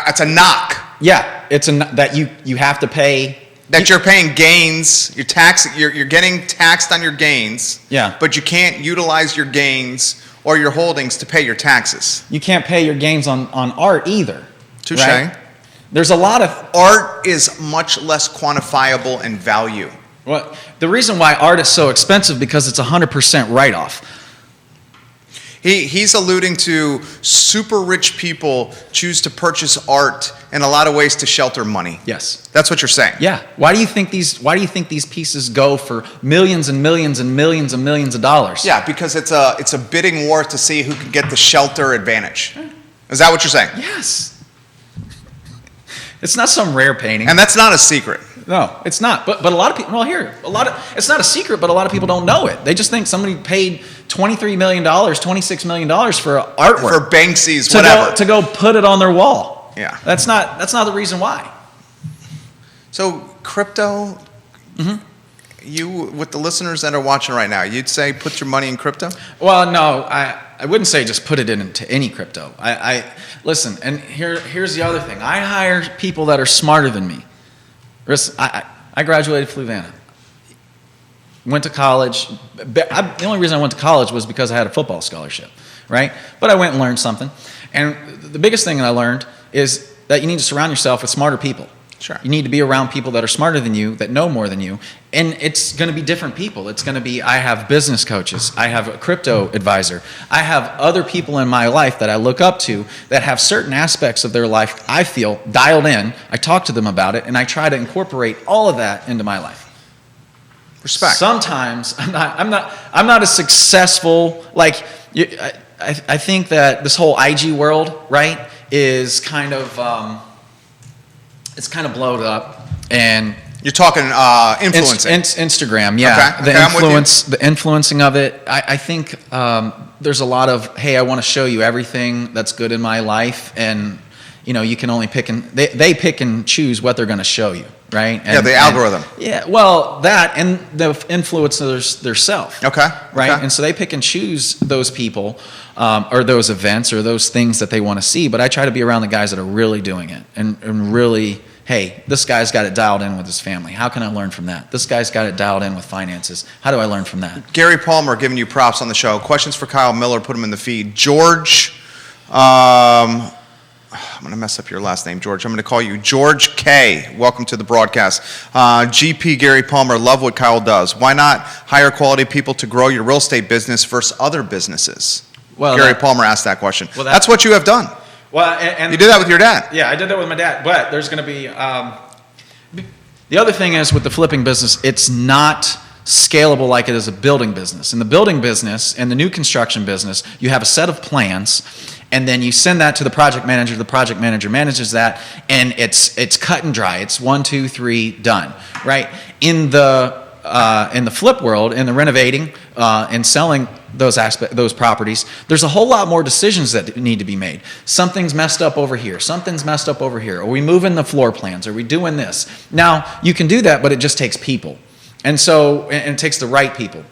It's a knock. Yeah. It's that you have to pay. That you're paying gains, you're getting taxed on your gains. Yeah. But you can't utilize your gains or your holdings to pay your taxes. You can't pay your gains on art either. Touche. Right? There's a lot of art is much less quantifiable in value. Well, the reason why art is so expensive because it's 100% write-off. He's alluding to super rich people choose to purchase art in a lot of ways to shelter money. Yes. That's what you're saying. Yeah. Why do you think these pieces go for millions and millions and millions and millions of dollars? Yeah, because it's a bidding war to see who can get the shelter advantage. Is that what you're saying? Yes. It's not some rare painting. And that's not a secret. No, it's not. But a lot of people, it's not a secret, but a lot of people don't know it. They just think somebody paid $23 million, $26 million for artwork. For Banksy's, whatever. To go put it on their wall. Yeah. That's not the reason why. So crypto, you, with the listeners that are watching right now, you'd say put your money in crypto? Well, no, I wouldn't say just put it into any crypto. I listen, and here's the other thing. I hire people that are smarter than me. I graduated Fluvanna. went to college. The only reason I went to college was because I had a football scholarship, right? But I went and learned something. And the biggest thing that I learned is that you need to surround yourself with smarter people. Sure. You need to be around people that are smarter than you, that know more than you. And it's going to be different people. It's going to be, I have business coaches. I have a crypto advisor. I have other people in my life that I look up to that have certain aspects of their life I feel dialed in. I talk to them about it, and I try to incorporate all of that into my life. Respect. Sometimes I'm not as successful. Like, I think that this whole IG world, right, is kind of, it's kind of blown up, and You're talking influencing. Instagram, yeah. Okay. The influencing of it. I think there's a lot of, hey, I want to show you everything that's good in my life, and you can only pick and they pick and choose what they're going to show you, right? The algorithm. Yeah, well, that and the influencers themselves. Okay. Right, Okay. and so they pick and choose those people or those events or those things that they want to see. But I try to be around the guys that are really doing it and really, hey, this guy's got it dialed in with his family. How can I learn from that? This guy's got it dialed in with finances. How do I learn from that? Gary Palmer giving you props on the show. Questions for Kyle Miller, put them in the feed. George, I'm going to mess up your last name, George. I'm going to call you George K. Welcome to the broadcast. GP Gary Palmer, love what Kyle does. Why not hire quality people to grow your real estate business versus other businesses? Well, Gary Palmer asked that question. Well, that's what you have done. Well, and You did that with your dad. Yeah, I did that with my dad. But there's going to be the other thing is with the flipping business, it's not scalable like it is a building business. In the building business and the new construction business, you have a set of plans, and then you send that to the project manager. The project manager manages that, and it's cut and dry. It's 1, 2, 3, done. Right? In the flip world, in the renovating and selling those properties, there's a whole lot more decisions that need to be made. Something's messed up over here. Something's messed up over here. Are we moving the floor plans? Are we doing this? Now, you can do that, but it just takes people. And so, and it takes the right people.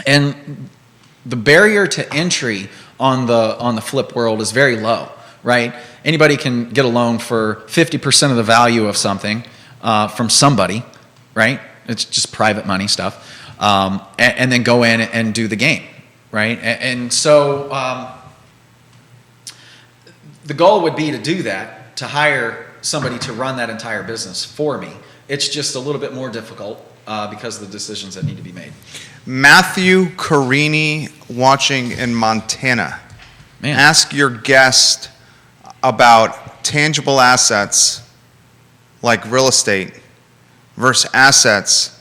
And the barrier to entry on the flip world is very low, right? Anybody can get a loan for 50% of the value of something from somebody, right? It's just private money stuff. And then go in and do the game, right? And so the goal would be to do that, to hire somebody to run that entire business for me. It's just a little bit more difficult because of the decisions that need to be made. Matthew Carini watching in Montana. Man. Ask your guest about tangible assets like real estate versus assets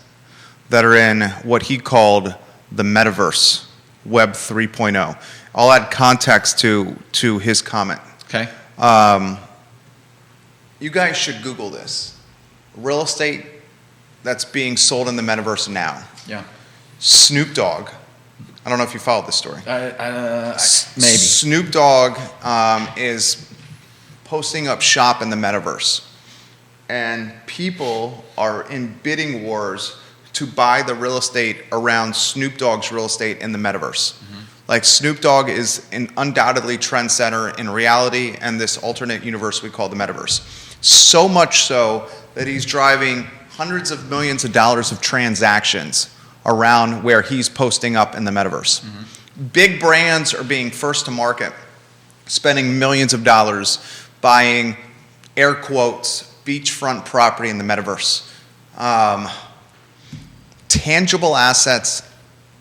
that are in what he called the Metaverse, Web 3.0. I'll add context to his comment. Okay. You guys should Google this. Real estate that's being sold in the Metaverse now. Yeah. Snoop Dogg. I don't know if you followed this story. Maybe. Snoop Dogg is posting up shop in the Metaverse. And people are in bidding wars to buy the real estate around Snoop Dogg's real estate in the Metaverse. Mm-hmm. Like Snoop Dogg is an undoubtedly trendsetter in reality and this alternate universe we call the Metaverse. So much so that he's driving hundreds of millions of dollars of transactions around where he's posting up in the Metaverse. Mm-hmm. Big brands are being first to market, spending millions of dollars buying, air quotes, beachfront property in the Metaverse. Tangible assets,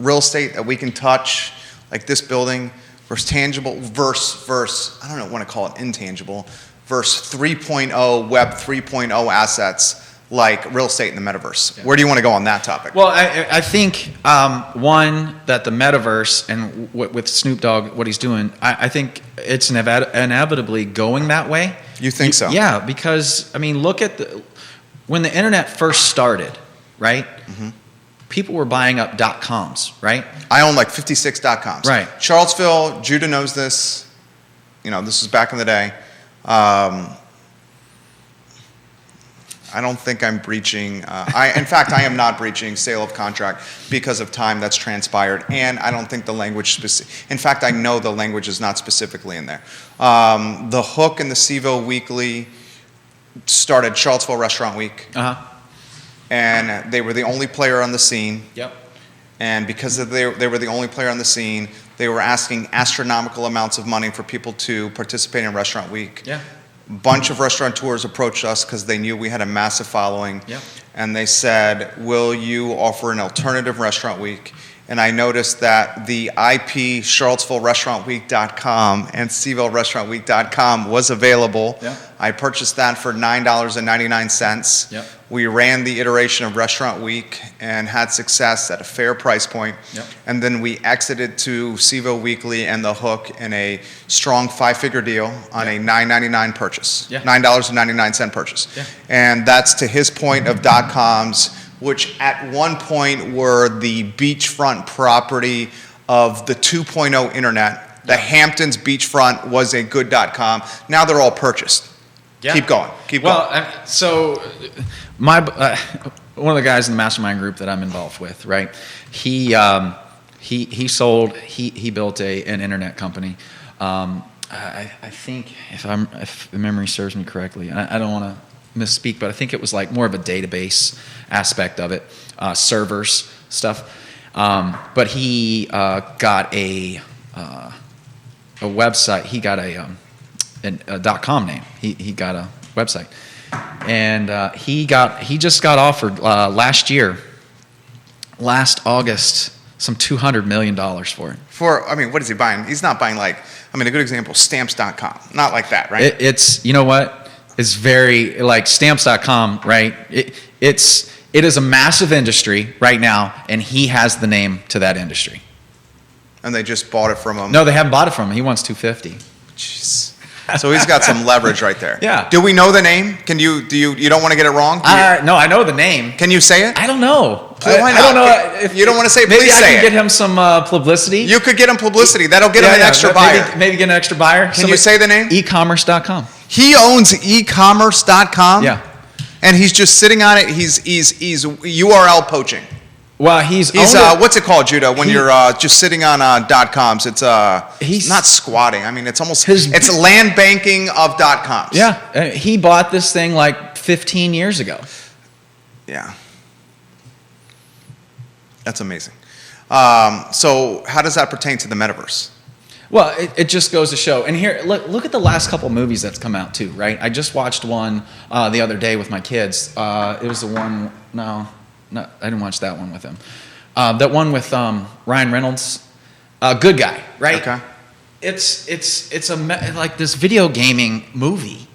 real estate that we can touch, like this building, versus tangible, versus I don't want to call it intangible, versus 3.0, Web 3.0 assets like real estate in the Metaverse. Yeah. Where do you want to go on that topic? Well, I think, one, that the Metaverse and with Snoop Dogg, what he's doing, I think it's inevitably going that way. You think so? Yeah, because, I mean, look at when the internet first started, right? Mm-hmm. People were buying up .coms, right? I own like 56 .coms. Right. Charlottesville, Judah knows this. This was back in the day. I don't think I'm breaching. In fact, I am not breaching sale of contract because of time that's transpired, and I don't think the language in fact, I know the language is not specifically in there. The Hook and the CVille Weekly started Charlottesville Restaurant Week. Uh-huh. and they were the only player on the scene. Yep. And because they were the only player on the scene, they were asking astronomical amounts of money for people to participate in Restaurant Week. Yeah. Bunch of restaurateurs approached us because they knew we had a massive following. Yep. And they said, will you offer an alternative Restaurant Week? And I noticed that the IP CharlottesvilleRestaurantWeek.com and CVilleRestaurantWeek.com was available. Yep. I purchased that for $9.99. Yep. We ran the iteration of Restaurant Week and had success at a fair price point. Yep. And then we exited to CVille Weekly and The Hook in a strong 5-figure deal on a $9.99 purchase. Yeah. $9.99 purchase. Yeah. And that's to his point of .coms, which at one point were the beachfront property of the 2.0 internet. The Hamptons beachfront was a good .com. Now they're all purchased. Yeah. Keep going. Keep Well, going. so my one of the guys in the mastermind group that I'm involved with, right? He built an internet company. I think if memory serves me correctly, I don't want to misspeak, but I think it was like more of a database aspect of it, servers stuff. But he got a website. He got a .com name. He got a website, and he just got offered last August, some $200 million for it. What is he buying? He's not buying a good example, stamps.com. Not like that, right? It's, you know what? It's very, like stamps.com, right? It is a massive industry right now, and he has the name to that industry. And they just bought it from him. No, they haven't bought it from him. He wants $250. Jeez. So he's got some leverage right there. Yeah. Do we know the name? You don't want to get it wrong? No, I know the name. Can you say it? I don't know. Why not? I don't know if you don't want to say it. Maybe Please I say can it. get him some publicity. You could get him publicity. That'll get him an extra buyer. Maybe get an extra buyer. Can you say the name? ecommerce.com. He owns ecommerce.com. Yeah. And he's just sitting on it. He's URL poaching. Well, he's what's it called, Judah? When you're just sitting on .coms, it's he's not squatting. It's almost it's land banking of .coms. Yeah, he bought this thing like 15 years ago. Yeah, that's amazing. So how does that pertain to the metaverse? Well, it just goes to show. And here, look at the last couple movies that's come out too, right? I just watched one the other day with my kids. It was the one. No, I didn't watch that one with him. That one with Ryan Reynolds, Good Guy, right? Okay. It's like this video gaming movie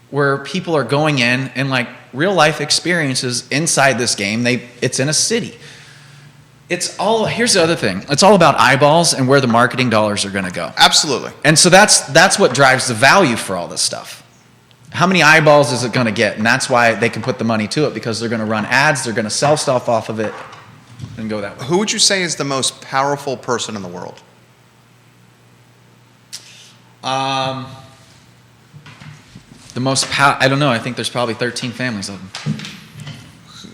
where people are going in and like real life experiences inside this game. It's in a city. Here's the other thing. It's all about eyeballs and where the marketing dollars are going to go. Absolutely. And so that's what drives the value for all this stuff. How many eyeballs is it going to get? And that's why they can put the money to it, because they're going to run ads, they're going to sell stuff off of it, and go that way. Who would you say is the most powerful person in the world? I don't know. I think there's probably 13 families of them.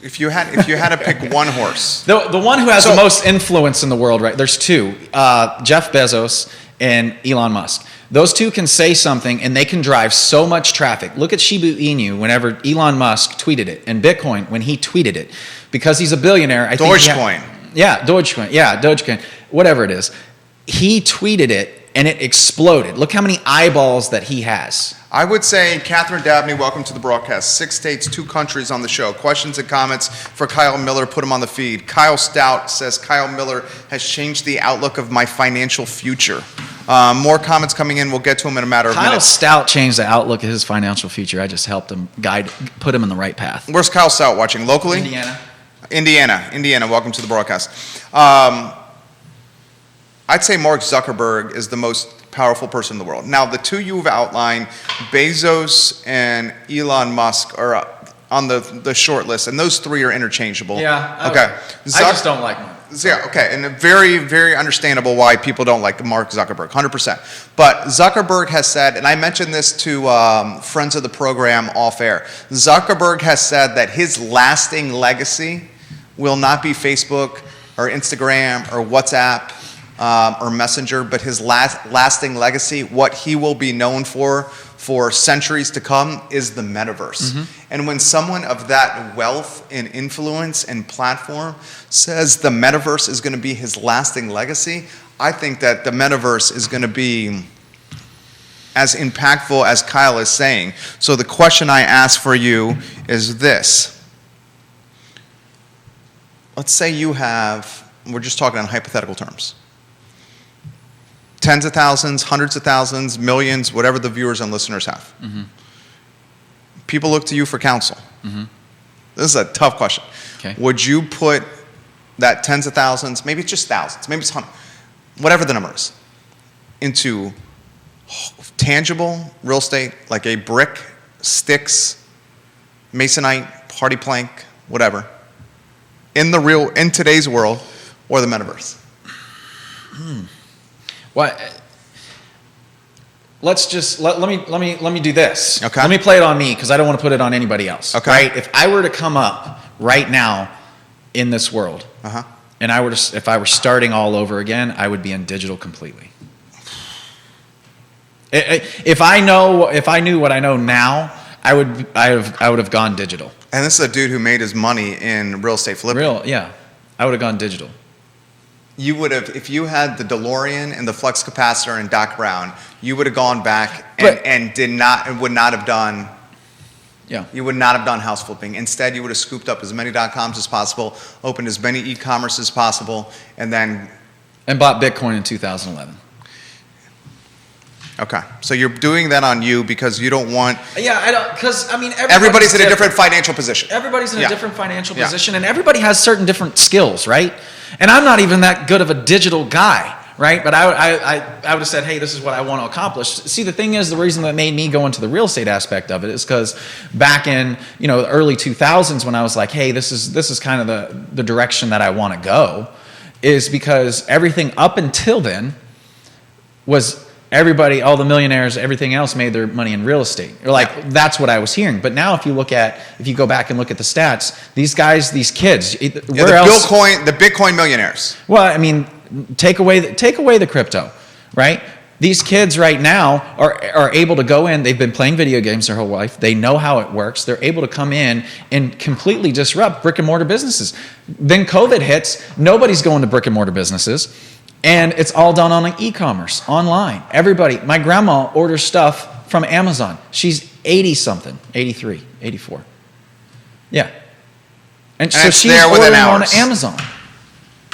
If you had to pick one horse. The one who has the most influence in the world, right? There's two, Jeff Bezos and Elon Musk. Those two can say something and they can drive so much traffic. Look at Shiba Inu whenever Elon Musk tweeted it, and Bitcoin when he tweeted it. Because he's a billionaire. Dogecoin. Dogecoin. Whatever it is. He tweeted it and it exploded. Look how many eyeballs that he has. I would say, Catherine Dabney, welcome to the broadcast. 6 states, 2 countries on the show. Questions and comments for Kyle Miller, put them on the feed. Kyle Stout says, Kyle Miller has changed the outlook of my financial future. More comments coming in. We'll get to them in a matter of minutes. Kyle Stout changed the outlook of his financial future. I just helped him put him in the right path. Where's Kyle Stout watching? Locally? Indiana. Welcome to the broadcast. I'd say Mark Zuckerberg is the most powerful person in the world. Now, the two you've outlined, Bezos and Elon Musk, are on the short list, and those three are interchangeable. Yeah. Okay. I just don't like him. Yeah, okay, and very, very understandable why people don't like Mark Zuckerberg, 100%. But Zuckerberg has said, and I mentioned this to friends of the program off air, Zuckerberg has said that his lasting legacy will not be Facebook or Instagram or WhatsApp or Messenger, but his lasting legacy, what he will be known for for centuries to come is the metaverse. And when someone of that wealth and influence and platform says the metaverse is going to be his lasting legacy, I think that the metaverse is going to be as impactful as Kyle is saying. So the question I ask for you is this. Let's say you have, we're just talking in hypothetical terms, tens of thousands, hundreds of thousands, millions, whatever the viewers and listeners have. People look to you for counsel. This is a tough question. Okay. Would you put that tens of thousands, maybe it's just thousands, maybe it's hundreds, whatever the number is, into tangible real estate, like a brick, sticks, masonite, party plank, whatever, in today's world, or the metaverse? Well, let me do this. Okay. Let me play it on me because I don't want to put it on anybody else. Okay. Right? If I were to come up right now in this world, and if I were starting all over again, I would be in digital completely. If I knew what I know now, I would have gone digital. And this is a dude who made his money in real estate flipping. I would have gone digital. You would have, if you had the DeLorean and the flux capacitor and Doc Brown, you would have gone back and would not have done. You would not have done house flipping. Instead, you would have scooped up as many .coms as possible, opened as many e-commerce as possible, and bought Bitcoin in 2011. Okay, so you're doing that on you because you don't want. Because everybody's in a different financial position. Everybody's in a different financial position, and everybody has certain different skills, right? And I'm not even that good of a digital guy, right? But I would have said, hey, this is what I want to accomplish. See, the thing is, the reason that made me go into the real estate aspect of it is because back in the early 2000s, when I was like, hey, this is kind of the direction that I want to go, is because everything up until then was. Everybody, all the millionaires, everything else made their money in real estate. That's what I was hearing. But now if you go back and look at the stats, these guys, these kids, the Bitcoin millionaires. Well, I mean, take away the crypto, right? These kids right now are able to go in. They've been playing video games their whole life. They know how it works. They're able to come in and completely disrupt brick and mortar businesses. Then COVID hits. Nobody's going to brick and mortar businesses. And it's all done on e-commerce, online. Everybody, my grandma orders stuff from Amazon. She's 80-something, 83, 84. Yeah. And so she's ordering on Amazon.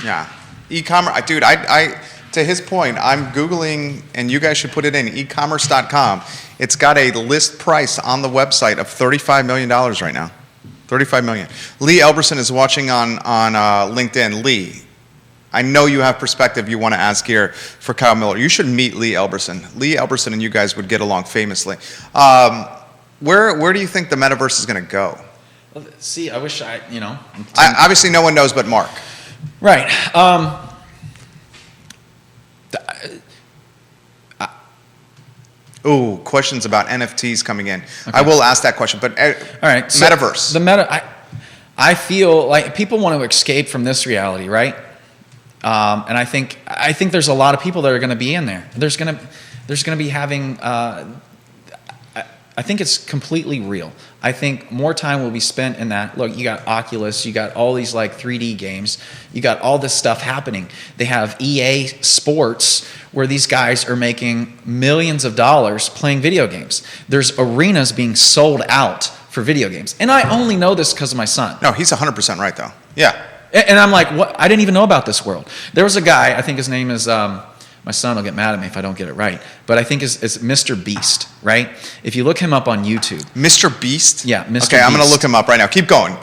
Yeah. E-commerce, dude, to his point, I'm Googling, and you guys should put it in, ecommerce.com. It's got a list price on the website of $35 million right now. $35 million. Lee Elberson is watching on LinkedIn. Lee, I know you have perspective you want to ask here for Kyle Miller. You should meet Lee Elberson. Lee Elberson and you guys would get along famously. Where do you think the metaverse is going to go? Well, see, I wish obviously, no one knows but Mark. Right. Questions about NFTs coming in. Okay. I will ask that question, but all right, so metaverse. I feel like people want to escape from this reality, right? And I think there's a lot of people that are going to be in there. There's going to be having. I think it's completely real. I think more time will be spent in that. Look, you got Oculus, you got all these 3D games, you got all this stuff happening. They have EA Sports where these guys are making millions of dollars playing video games. There's arenas being sold out for video games. And I only know this because of my son. No, he's 100% right though. Yeah. And I'm like, what? I didn't even know about this world. There was a guy, I think his name is, my son will get mad at me if I don't get it right, but I think it's Mr. Beast, right? If you look him up on YouTube. Mr. Beast? Yeah, Mr. Beast. Okay, I'm going to look him up right now. Keep going.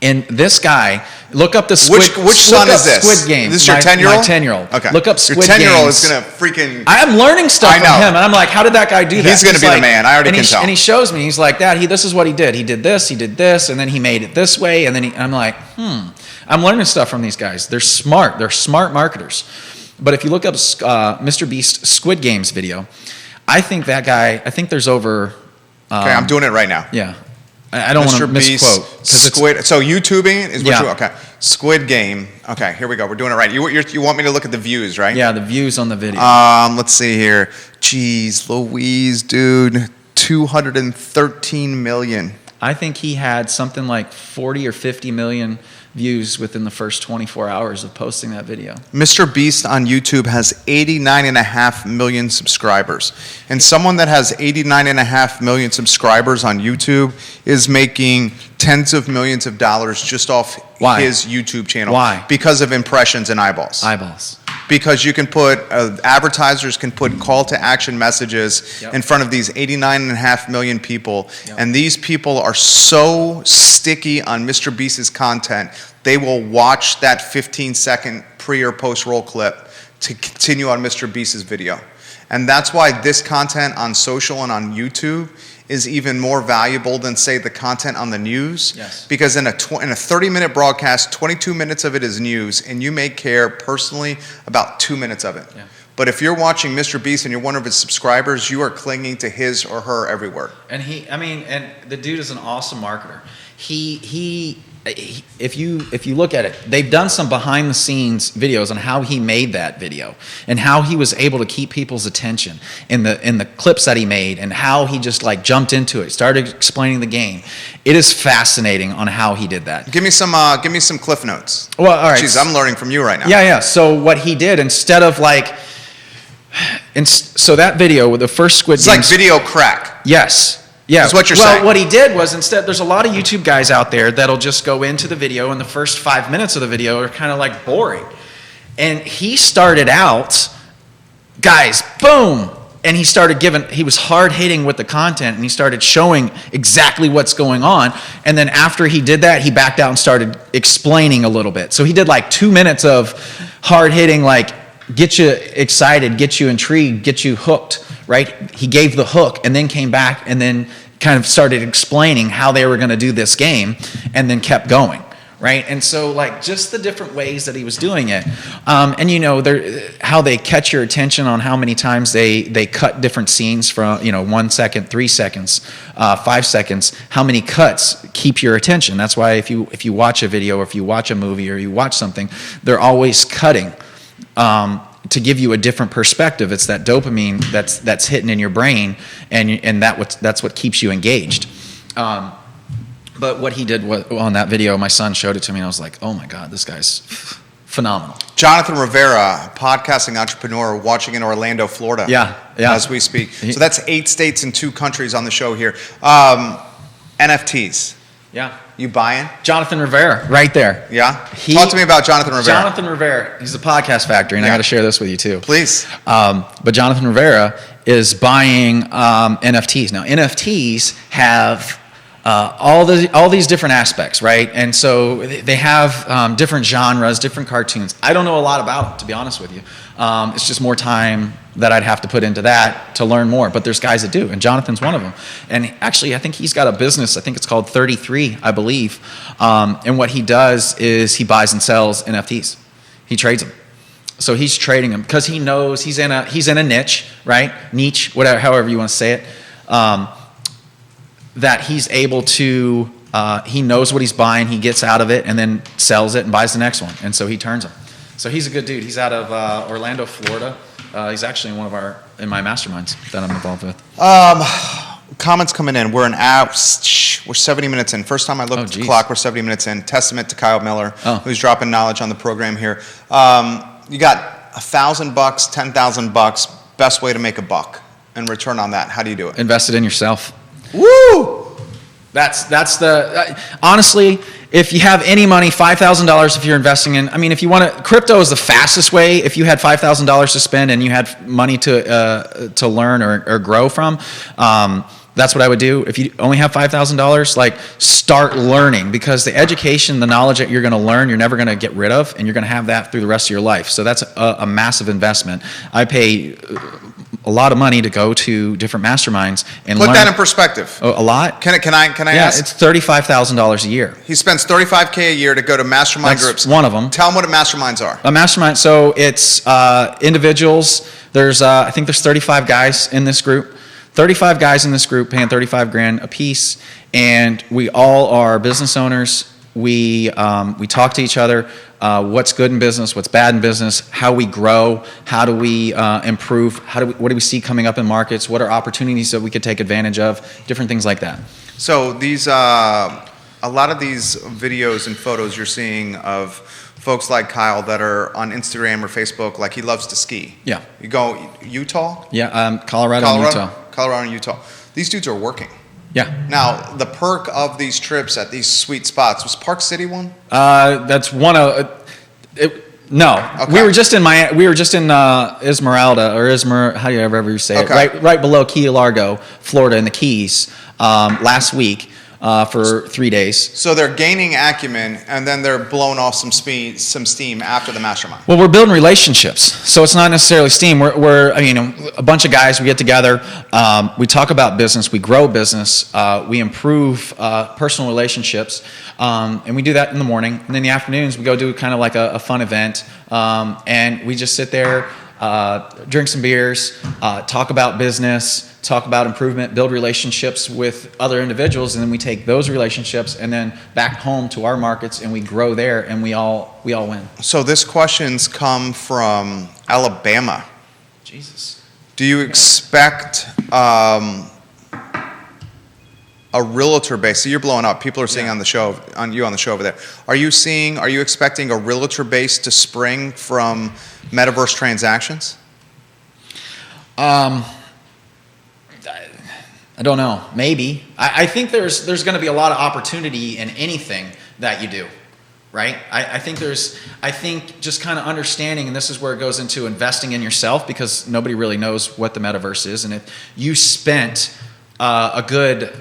And this guy, look up the Squid. Which son is this? Squid Game. This is your 10-year-old? My 10-year-old. Okay. Look up Squid Games. Your 10-year-old is going to freaking. I'm learning stuff from him, and I'm like, how did that guy do that? He's going to be the man. I already can tell. And he shows me. He's like, Dad, this is what he did. He did this, and then he made it this way, and then I'm like, I'm learning stuff from these guys. They're smart. They're smart marketers. But if you look up Mr. Beast Squid Games video, I think there's over. Okay, I'm doing it right now. Yeah. I don't want to misquote. Squid. So YouTubing is what you. Okay. Squid Game. Okay, here we go. We're doing it right. You want me to look at the views, right? Yeah, the views on the video. Let's see here. Jeez Louise, dude. 213 million. I think he had something like 40 or 50 million views within the first 24 hours of posting that video. Mr. Beast on YouTube has 89.5 million subscribers. And someone that has 89.5 million subscribers on YouTube is making tens of millions of dollars just off his YouTube channel. Why? Because of impressions and eyeballs. Eyeballs. Because you can put, advertisers can put call to action messages in front of these 89.5 million people. And these people are so sticky on Mr. Beast's content, they will watch that 15-second pre or post roll clip to continue on Mr. Beast's video. And that's why this content on social and on YouTube is even more valuable than, say, the content on the news. Yes. Because in a 30-minute broadcast, 22 minutes of it is news, and you may care personally about 2 minutes of it. Yeah. But if you're watching Mr. Beast and you're one of his subscribers, you are clinging to his or her every word. And and the dude is an awesome marketer. If you look at it, they've done some behind the scenes videos on how he made that video and how he was able to keep people's attention in the clips that he made and how he just like jumped into it, started explaining the game. It is fascinating on how he did that. Give me some cliff notes. Well, all right. Jeez, I'm learning from you right now. Yeah. So what he did, instead of like, so that video with the first Squid Game. It's like video crack. Yes. Yeah. That's what you're saying. Well, what he did was instead, there's a lot of YouTube guys out there that'll just go into the video, and the first 5 minutes of the video are kind of like boring. And he started out, guys, boom. And he was hard hitting with the content, and he started showing exactly what's going on. And then after he did that, he backed out and started explaining a little bit. So he did like 2 minutes of hard hitting, like get you excited, get you intrigued, get you hooked, right? He gave the hook and then came back and then kind of started explaining how they were going to do this game and then kept going, right? And so like just the different ways that he was doing it. And you know, how they catch your attention on how many times they cut different scenes from, 1 second, 3 seconds, 5 seconds, how many cuts keep your attention. That's why if you watch a video or if you watch a movie or you watch something, they're always cutting. To give you a different perspective. It's that dopamine that's hitting in your brain, and that's what keeps you engaged. But what he did on that video, my son showed it to me, and I was like, oh my God, this guy's phenomenal. Jonathan Rivera, podcasting entrepreneur, watching in Orlando, Florida. Yeah. As we speak. So that's 8 states and 2 countries on the show here. NFTs. Yeah. You buying? Jonathan Rivera, right there. Yeah? Talk to me about Jonathan Rivera. Jonathan Rivera, he's a podcast factory, and I got to share this with you too. Please. But Jonathan Rivera is buying NFTs. Now, NFTs have all these different aspects, right? And so they have different genres, different cartoons. I don't know a lot about them, to be honest with you. It's just more time that I'd have to put into that to learn more. But there's guys that do, and Jonathan's one of them. And actually, I think he's got a business. I think it's called 33, I believe. And what he does is he buys and sells NFTs. He trades them. So he's trading them because he knows he's in a niche, right? Niche, whatever, however you want to say it. That he's able to, he knows what he's buying, he gets out of it, and then sells it and buys the next one. And so he turns them. So he's a good dude. He's out of Orlando, Florida. He's actually in my masterminds that I'm involved with. Comments coming in. We're 70 minutes in. First time I looked at the clock, we're 70 minutes in. Testament to Kyle Miller, who's dropping knowledge on the program here. You got $1,000, $10,000. Best way to make a buck and return on that. How do you do it? Invest it in yourself. Woo! That's the honestly, if you have any money, $5,000 if you're investing in, if you want to, crypto is the fastest way. If you had $5,000 to spend and you had money to learn or grow from, that's what I would do. If you only have $5,000, like start learning, because the education, the knowledge that you're going to learn, you're never going to get rid of, and you're going to have that through the rest of your life. So that's a massive investment. I pay a lot of money to go to different masterminds and put learn. that in perspective. A lot. Can I ask? It's $35,000 a year. He spends $35K a year to go to mastermind groups. One of them. Tell him what masterminds are. A mastermind. So it's individuals. I think there's 35 guys in this group. 35 guys in this group paying $35,000 a piece, and we all are business owners, we talk to each other, what's good in business, what's bad in business, how we grow, how do we improve, what do we see coming up in markets, what are opportunities that we could take advantage of, different things like that. So these, a lot of these videos and photos you're seeing of folks like Kyle that are on Instagram or Facebook, like he loves to ski. Yeah. You go Utah? Yeah, Colorado and Utah. Colorado and Utah. These dudes are working. Yeah. Now, the perk of these trips at these sweet spots, was Park City one? That's one of no. Okay. We were just in Esmeralda or how do you ever say it? Right below Key Largo, Florida, in the Keys last week. For 3 days. So they're gaining acumen, and then they're blowing off some steam after the mastermind. Well, we're building relationships, so it's not necessarily steam. We're a bunch of guys. We get together, we talk about business, we grow business, we improve personal relationships, and we do that in the morning. And in the afternoons, we go do kind of like a fun event, and we just sit there, drink some beers, talk about business, talk about improvement, build relationships with other individuals, and then we take those relationships and then back home to our markets, and we grow there, and we all win. So this question's come from Alabama. Jesus. Do you expect a realtor base? So you're blowing up. People are seeing on the show over there. Are you expecting a realtor base to spring from Metaverse transactions? I don't know. Maybe. I think there's going to be a lot of opportunity in anything that you do, right? I think just kind of understanding, and this is where it goes into investing in yourself, because nobody really knows what the metaverse is. And if you spent a good,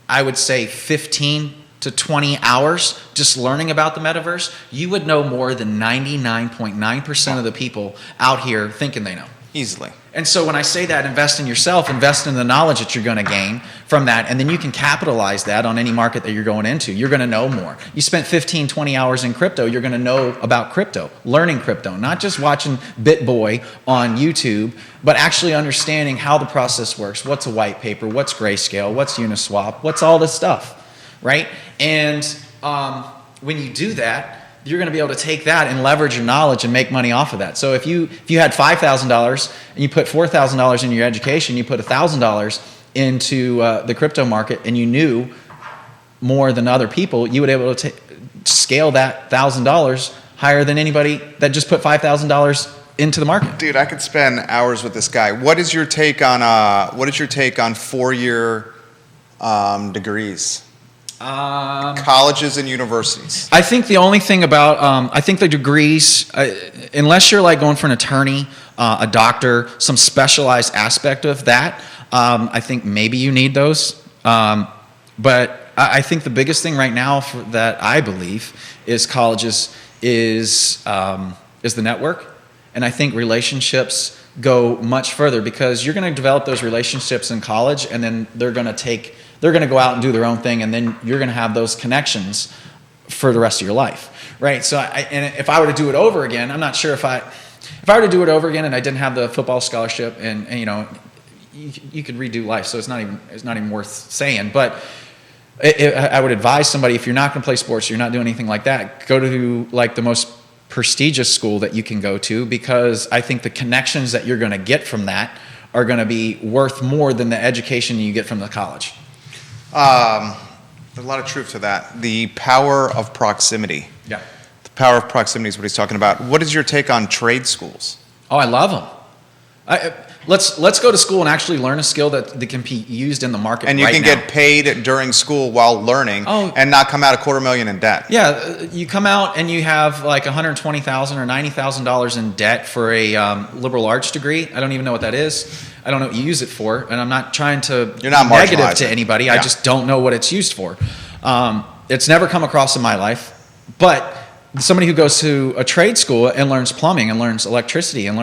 I would say, 15 to 20 hours just learning about the metaverse, you would know more than 99.9% of the people out here thinking they know. Easily. And so when I say that, invest in yourself, invest in the knowledge that you're going to gain from that, and then you can capitalize that on any market that you're going into. You're going to know more. You spent 15, 20 hours in crypto, you're going to know about crypto, learning crypto, not just watching BitBoy on YouTube, but actually understanding how the process works. What's a white paper? What's Grayscale? What's Uniswap? What's all this stuff, right? And when you do that, you're going to be able to take that and leverage your knowledge and make money off of that. So if you had $5,000 and you put $4,000 in your education, you put $1,000 into the crypto market, and you knew more than other people, you would be able to scale that $1,000 higher than anybody that just put $5,000 into the market. Dude, I could spend hours with this guy. What is your take on 4-year degrees? Colleges and universities. I think the only thing about I think the degrees, unless you're like going for an attorney, a doctor, some specialized aspect of that, I think maybe you need those. But I think the biggest thing right now that I believe is colleges is the network, and I think relationships go much further, because you're going to develop those relationships in college, and then they're going to go out and do their own thing, and then you're going to have those connections for the rest of your life, right? So, and if I were to do it over again, I'm not sure if I were to do it over again and I didn't have the football scholarship, and you know, you could redo life, so it's not even worth saying. But I would advise somebody, if you're not going to play sports, you're not doing anything like that, go to like the most prestigious school that you can go to, because I think the connections that you're going to get from that are going to be worth more than the education you get from the college. There's a lot of truth to that. The power of proximity. Yeah. The power of proximity is what he's talking about. What is your take on trade schools? Oh, I love them. Let's go to school and actually learn a skill that can be used in the market. And you right can now. get paid during school while learning, and not come out $250,000 in debt. Yeah, you come out and you have like $120,000 or $90,000 in debt for a liberal arts degree. I don't even know what that is. I don't know what you use it for, and I'm not trying to be negative to anybody. Yeah. I just don't know what it's used for. It's never come across in my life. But somebody who goes to a trade school and learns plumbing and learns electricity and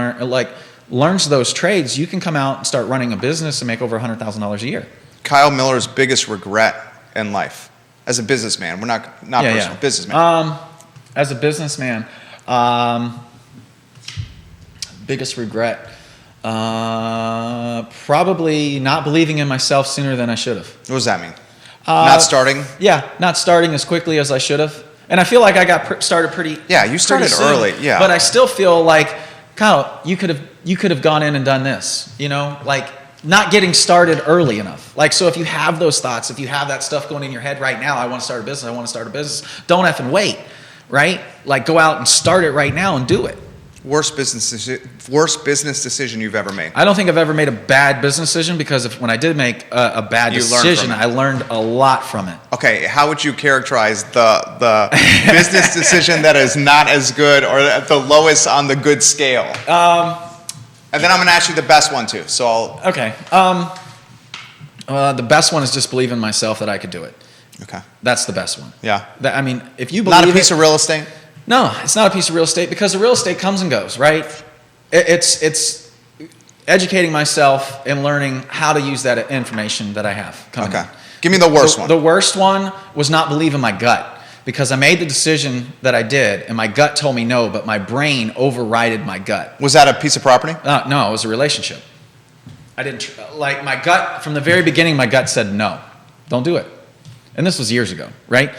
learns those trades, you can come out and start running a business and make over $100,000 a year. Kyle Miller's biggest regret in life as a businessman. We're not personal, businessman. As a businessman, biggest regret. Probably not believing in myself sooner than I should have. What does that mean? Not starting? Yeah, not starting as quickly as I should have. And I feel like I got started pretty. Yeah, you started pretty soon, early. Yeah. But I still feel like, Kyle, you could have gone in and done this. You know, like not getting started early enough. Like, so if you have those thoughts, if you have that stuff going in your head right now, I want to start a business. I want to start a business. Don't effing wait, right? Like, go out and start it right now and do it. Worst business decision you've ever made? I don't think I've ever made a bad business decision, because when I did make a bad decision, I learned a lot from it. Okay, how would you characterize the business decision that is not as good, or at the lowest on the good scale? And then I'm going to ask you the best one too. So okay. The best one is just believe in myself that I could do it. Okay. That's the best one. Yeah. I mean, if you believe not a piece of real estate. No, it's not a piece of real estate, because the real estate comes and goes, right? It's educating myself and learning how to use that information that I have coming in. Give me the worst one. The worst one was not believing my gut, because I made the decision that I did, and my gut told me no, but my brain overrided my gut. Was that a piece of property? No, it was a relationship. I didn't, like, my gut, from the very beginning, my gut said no, don't do it. And this was years ago, right?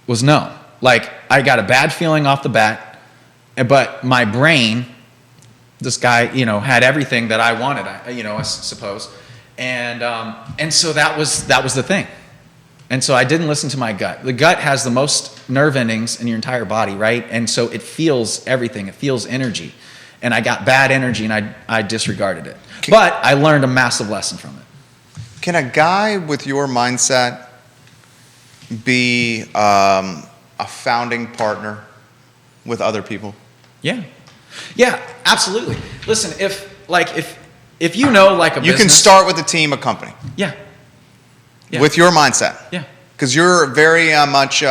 Was no. Like, I got a bad feeling off the bat, but my brain, this guy, had everything that I wanted, I suppose. And so that was the thing. And so I didn't listen to my gut. The gut has the most nerve endings in your entire body, right? And so it feels everything. It feels energy. And I got bad energy, and I disregarded it. But I learned a massive lesson from it. Can a guy with your mindset be a founding partner with other people? Yeah, absolutely. Listen, if you know, like, a business, you can start with a team, a company. Yeah. With your mindset. Yeah. Because you're very much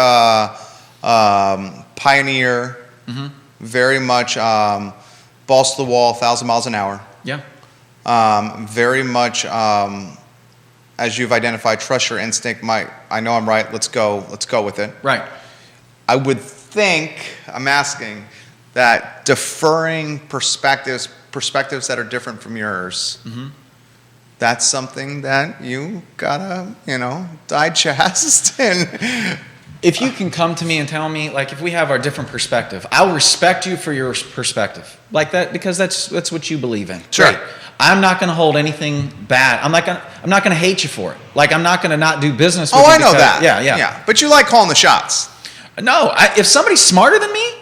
pioneer, very much balls to the wall, 1,000 miles an hour. Yeah. Very much, as you've identified, trust your instinct. I know I'm right. Let's go with it. Right. I would think, I'm asking, that deferring perspectives that are different from yours, that's something that you gotta, digest. And if you can come to me and tell me, like, if we have our different perspective, I'll respect you for your perspective, like that, because that's what you believe in. Sure. Great. I'm not going to hold anything bad. I'm not going to hate you for it. Like, I'm not going to not do business with you. Oh, I know that. Yeah. But you like calling the shots. No, if somebody's smarter than me,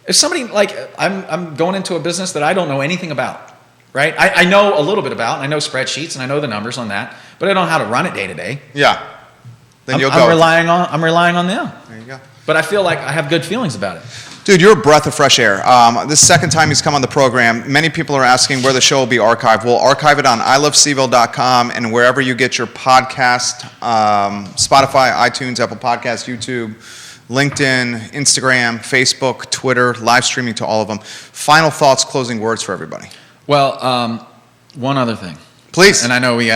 if somebody, like, I'm going into a business that I don't know anything about, right? I know a little bit about, and I know spreadsheets, and I know the numbers on that, but I don't know how to run it day to day. Yeah. Then you'll go. I'm relying on them. There you go. But I feel like I have good feelings about it. Dude, you're a breath of fresh air. This second time he's come on the program, many people are asking where the show will be archived. We'll archive it on ilovecville.com and wherever you get your podcast, Spotify, iTunes, Apple Podcasts, YouTube, LinkedIn, Instagram, Facebook, Twitter, live streaming to all of them. Final thoughts, closing words for everybody. Well, one other thing. Please. And I know we've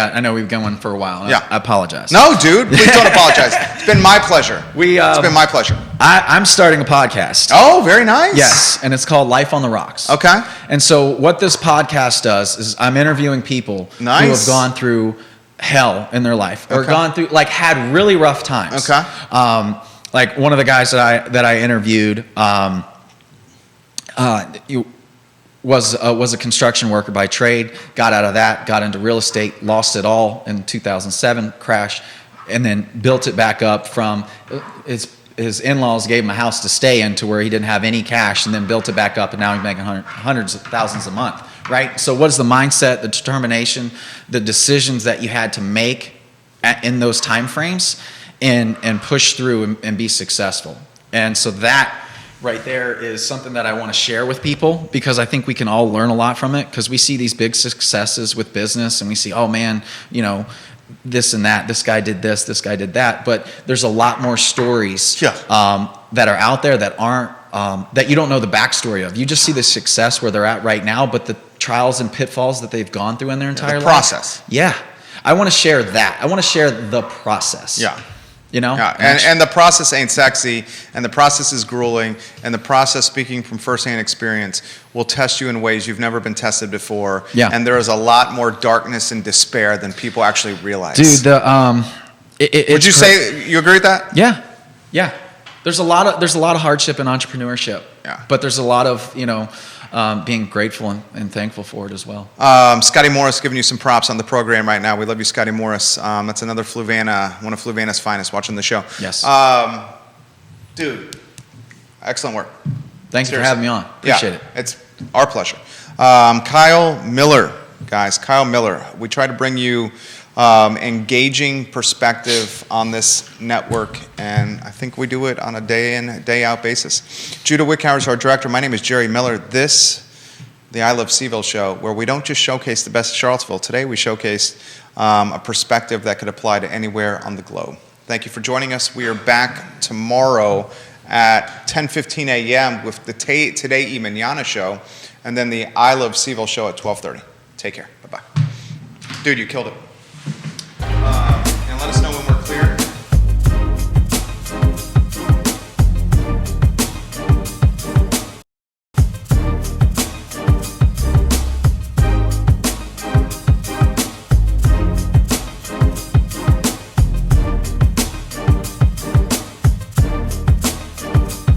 been going for a while. Yeah. I apologize. No, dude, please don't apologize. It's been my pleasure. It's been my pleasure. I'm starting a podcast. Oh, very nice. Yes, and it's called Life on the Rocks. Okay. And so what this podcast does is I'm interviewing people who have gone through hell in their life, or gone through, like, had really rough times. Okay. Like, one of the guys that I interviewed was a construction worker by trade, got out of that, got into real estate, lost it all in 2007, crash, and then built it back up from his in-laws gave him a house to stay in to where he didn't have any cash, and then built it back up, and now he's making hundreds of thousands a month, right? So what is the mindset, the determination, the decisions that you had to make in those time frames and push through and be successful? And so that right there is something that I want to share with people, because I think we can all learn a lot from it, because we see these big successes with business and we see, oh man, this and that, this guy did this guy did that, but there's a lot more stories that are out there that aren't, that you don't know the backstory of. You just see the success where they're at right now, but the trials and pitfalls that they've gone through in their entire life. The process. Yeah. I want to share that. I want to share the process. Yeah. Yeah, and the process ain't sexy, and the process is grueling, and the process, speaking from firsthand experience, will test you in ways you've never been tested before. Yeah. And there is a lot more darkness and despair than people actually realize. Dude, would you say you agree with that? Yeah. There's a lot of hardship in entrepreneurship. Yeah. But there's a lot of being grateful and thankful for it as well. Scotty Morris giving you some props on the program right now. We love you, Scotty Morris. That's another Fluvanna, one of Fluvanna's finest, watching the show. Yes. Dude, excellent work. Thanks for Seriously. having me on. Appreciate it. It's our pleasure. Kyle Miller, guys. Kyle Miller. We try to bring you engaging perspective on this network, and I think we do it on a day in, day out basis. Judah Wickhauer is our director. My name is Jerry Miller. The I Love CVille Show, where we don't just showcase the best of Charlottesville. Today we showcased a perspective that could apply to anywhere on the globe. Thank you for joining us. We are back tomorrow at 10:15 a.m. with the Today y Mañana show, and then the I Love CVille show at 12:30. Take care. Bye-bye. Dude, you killed it.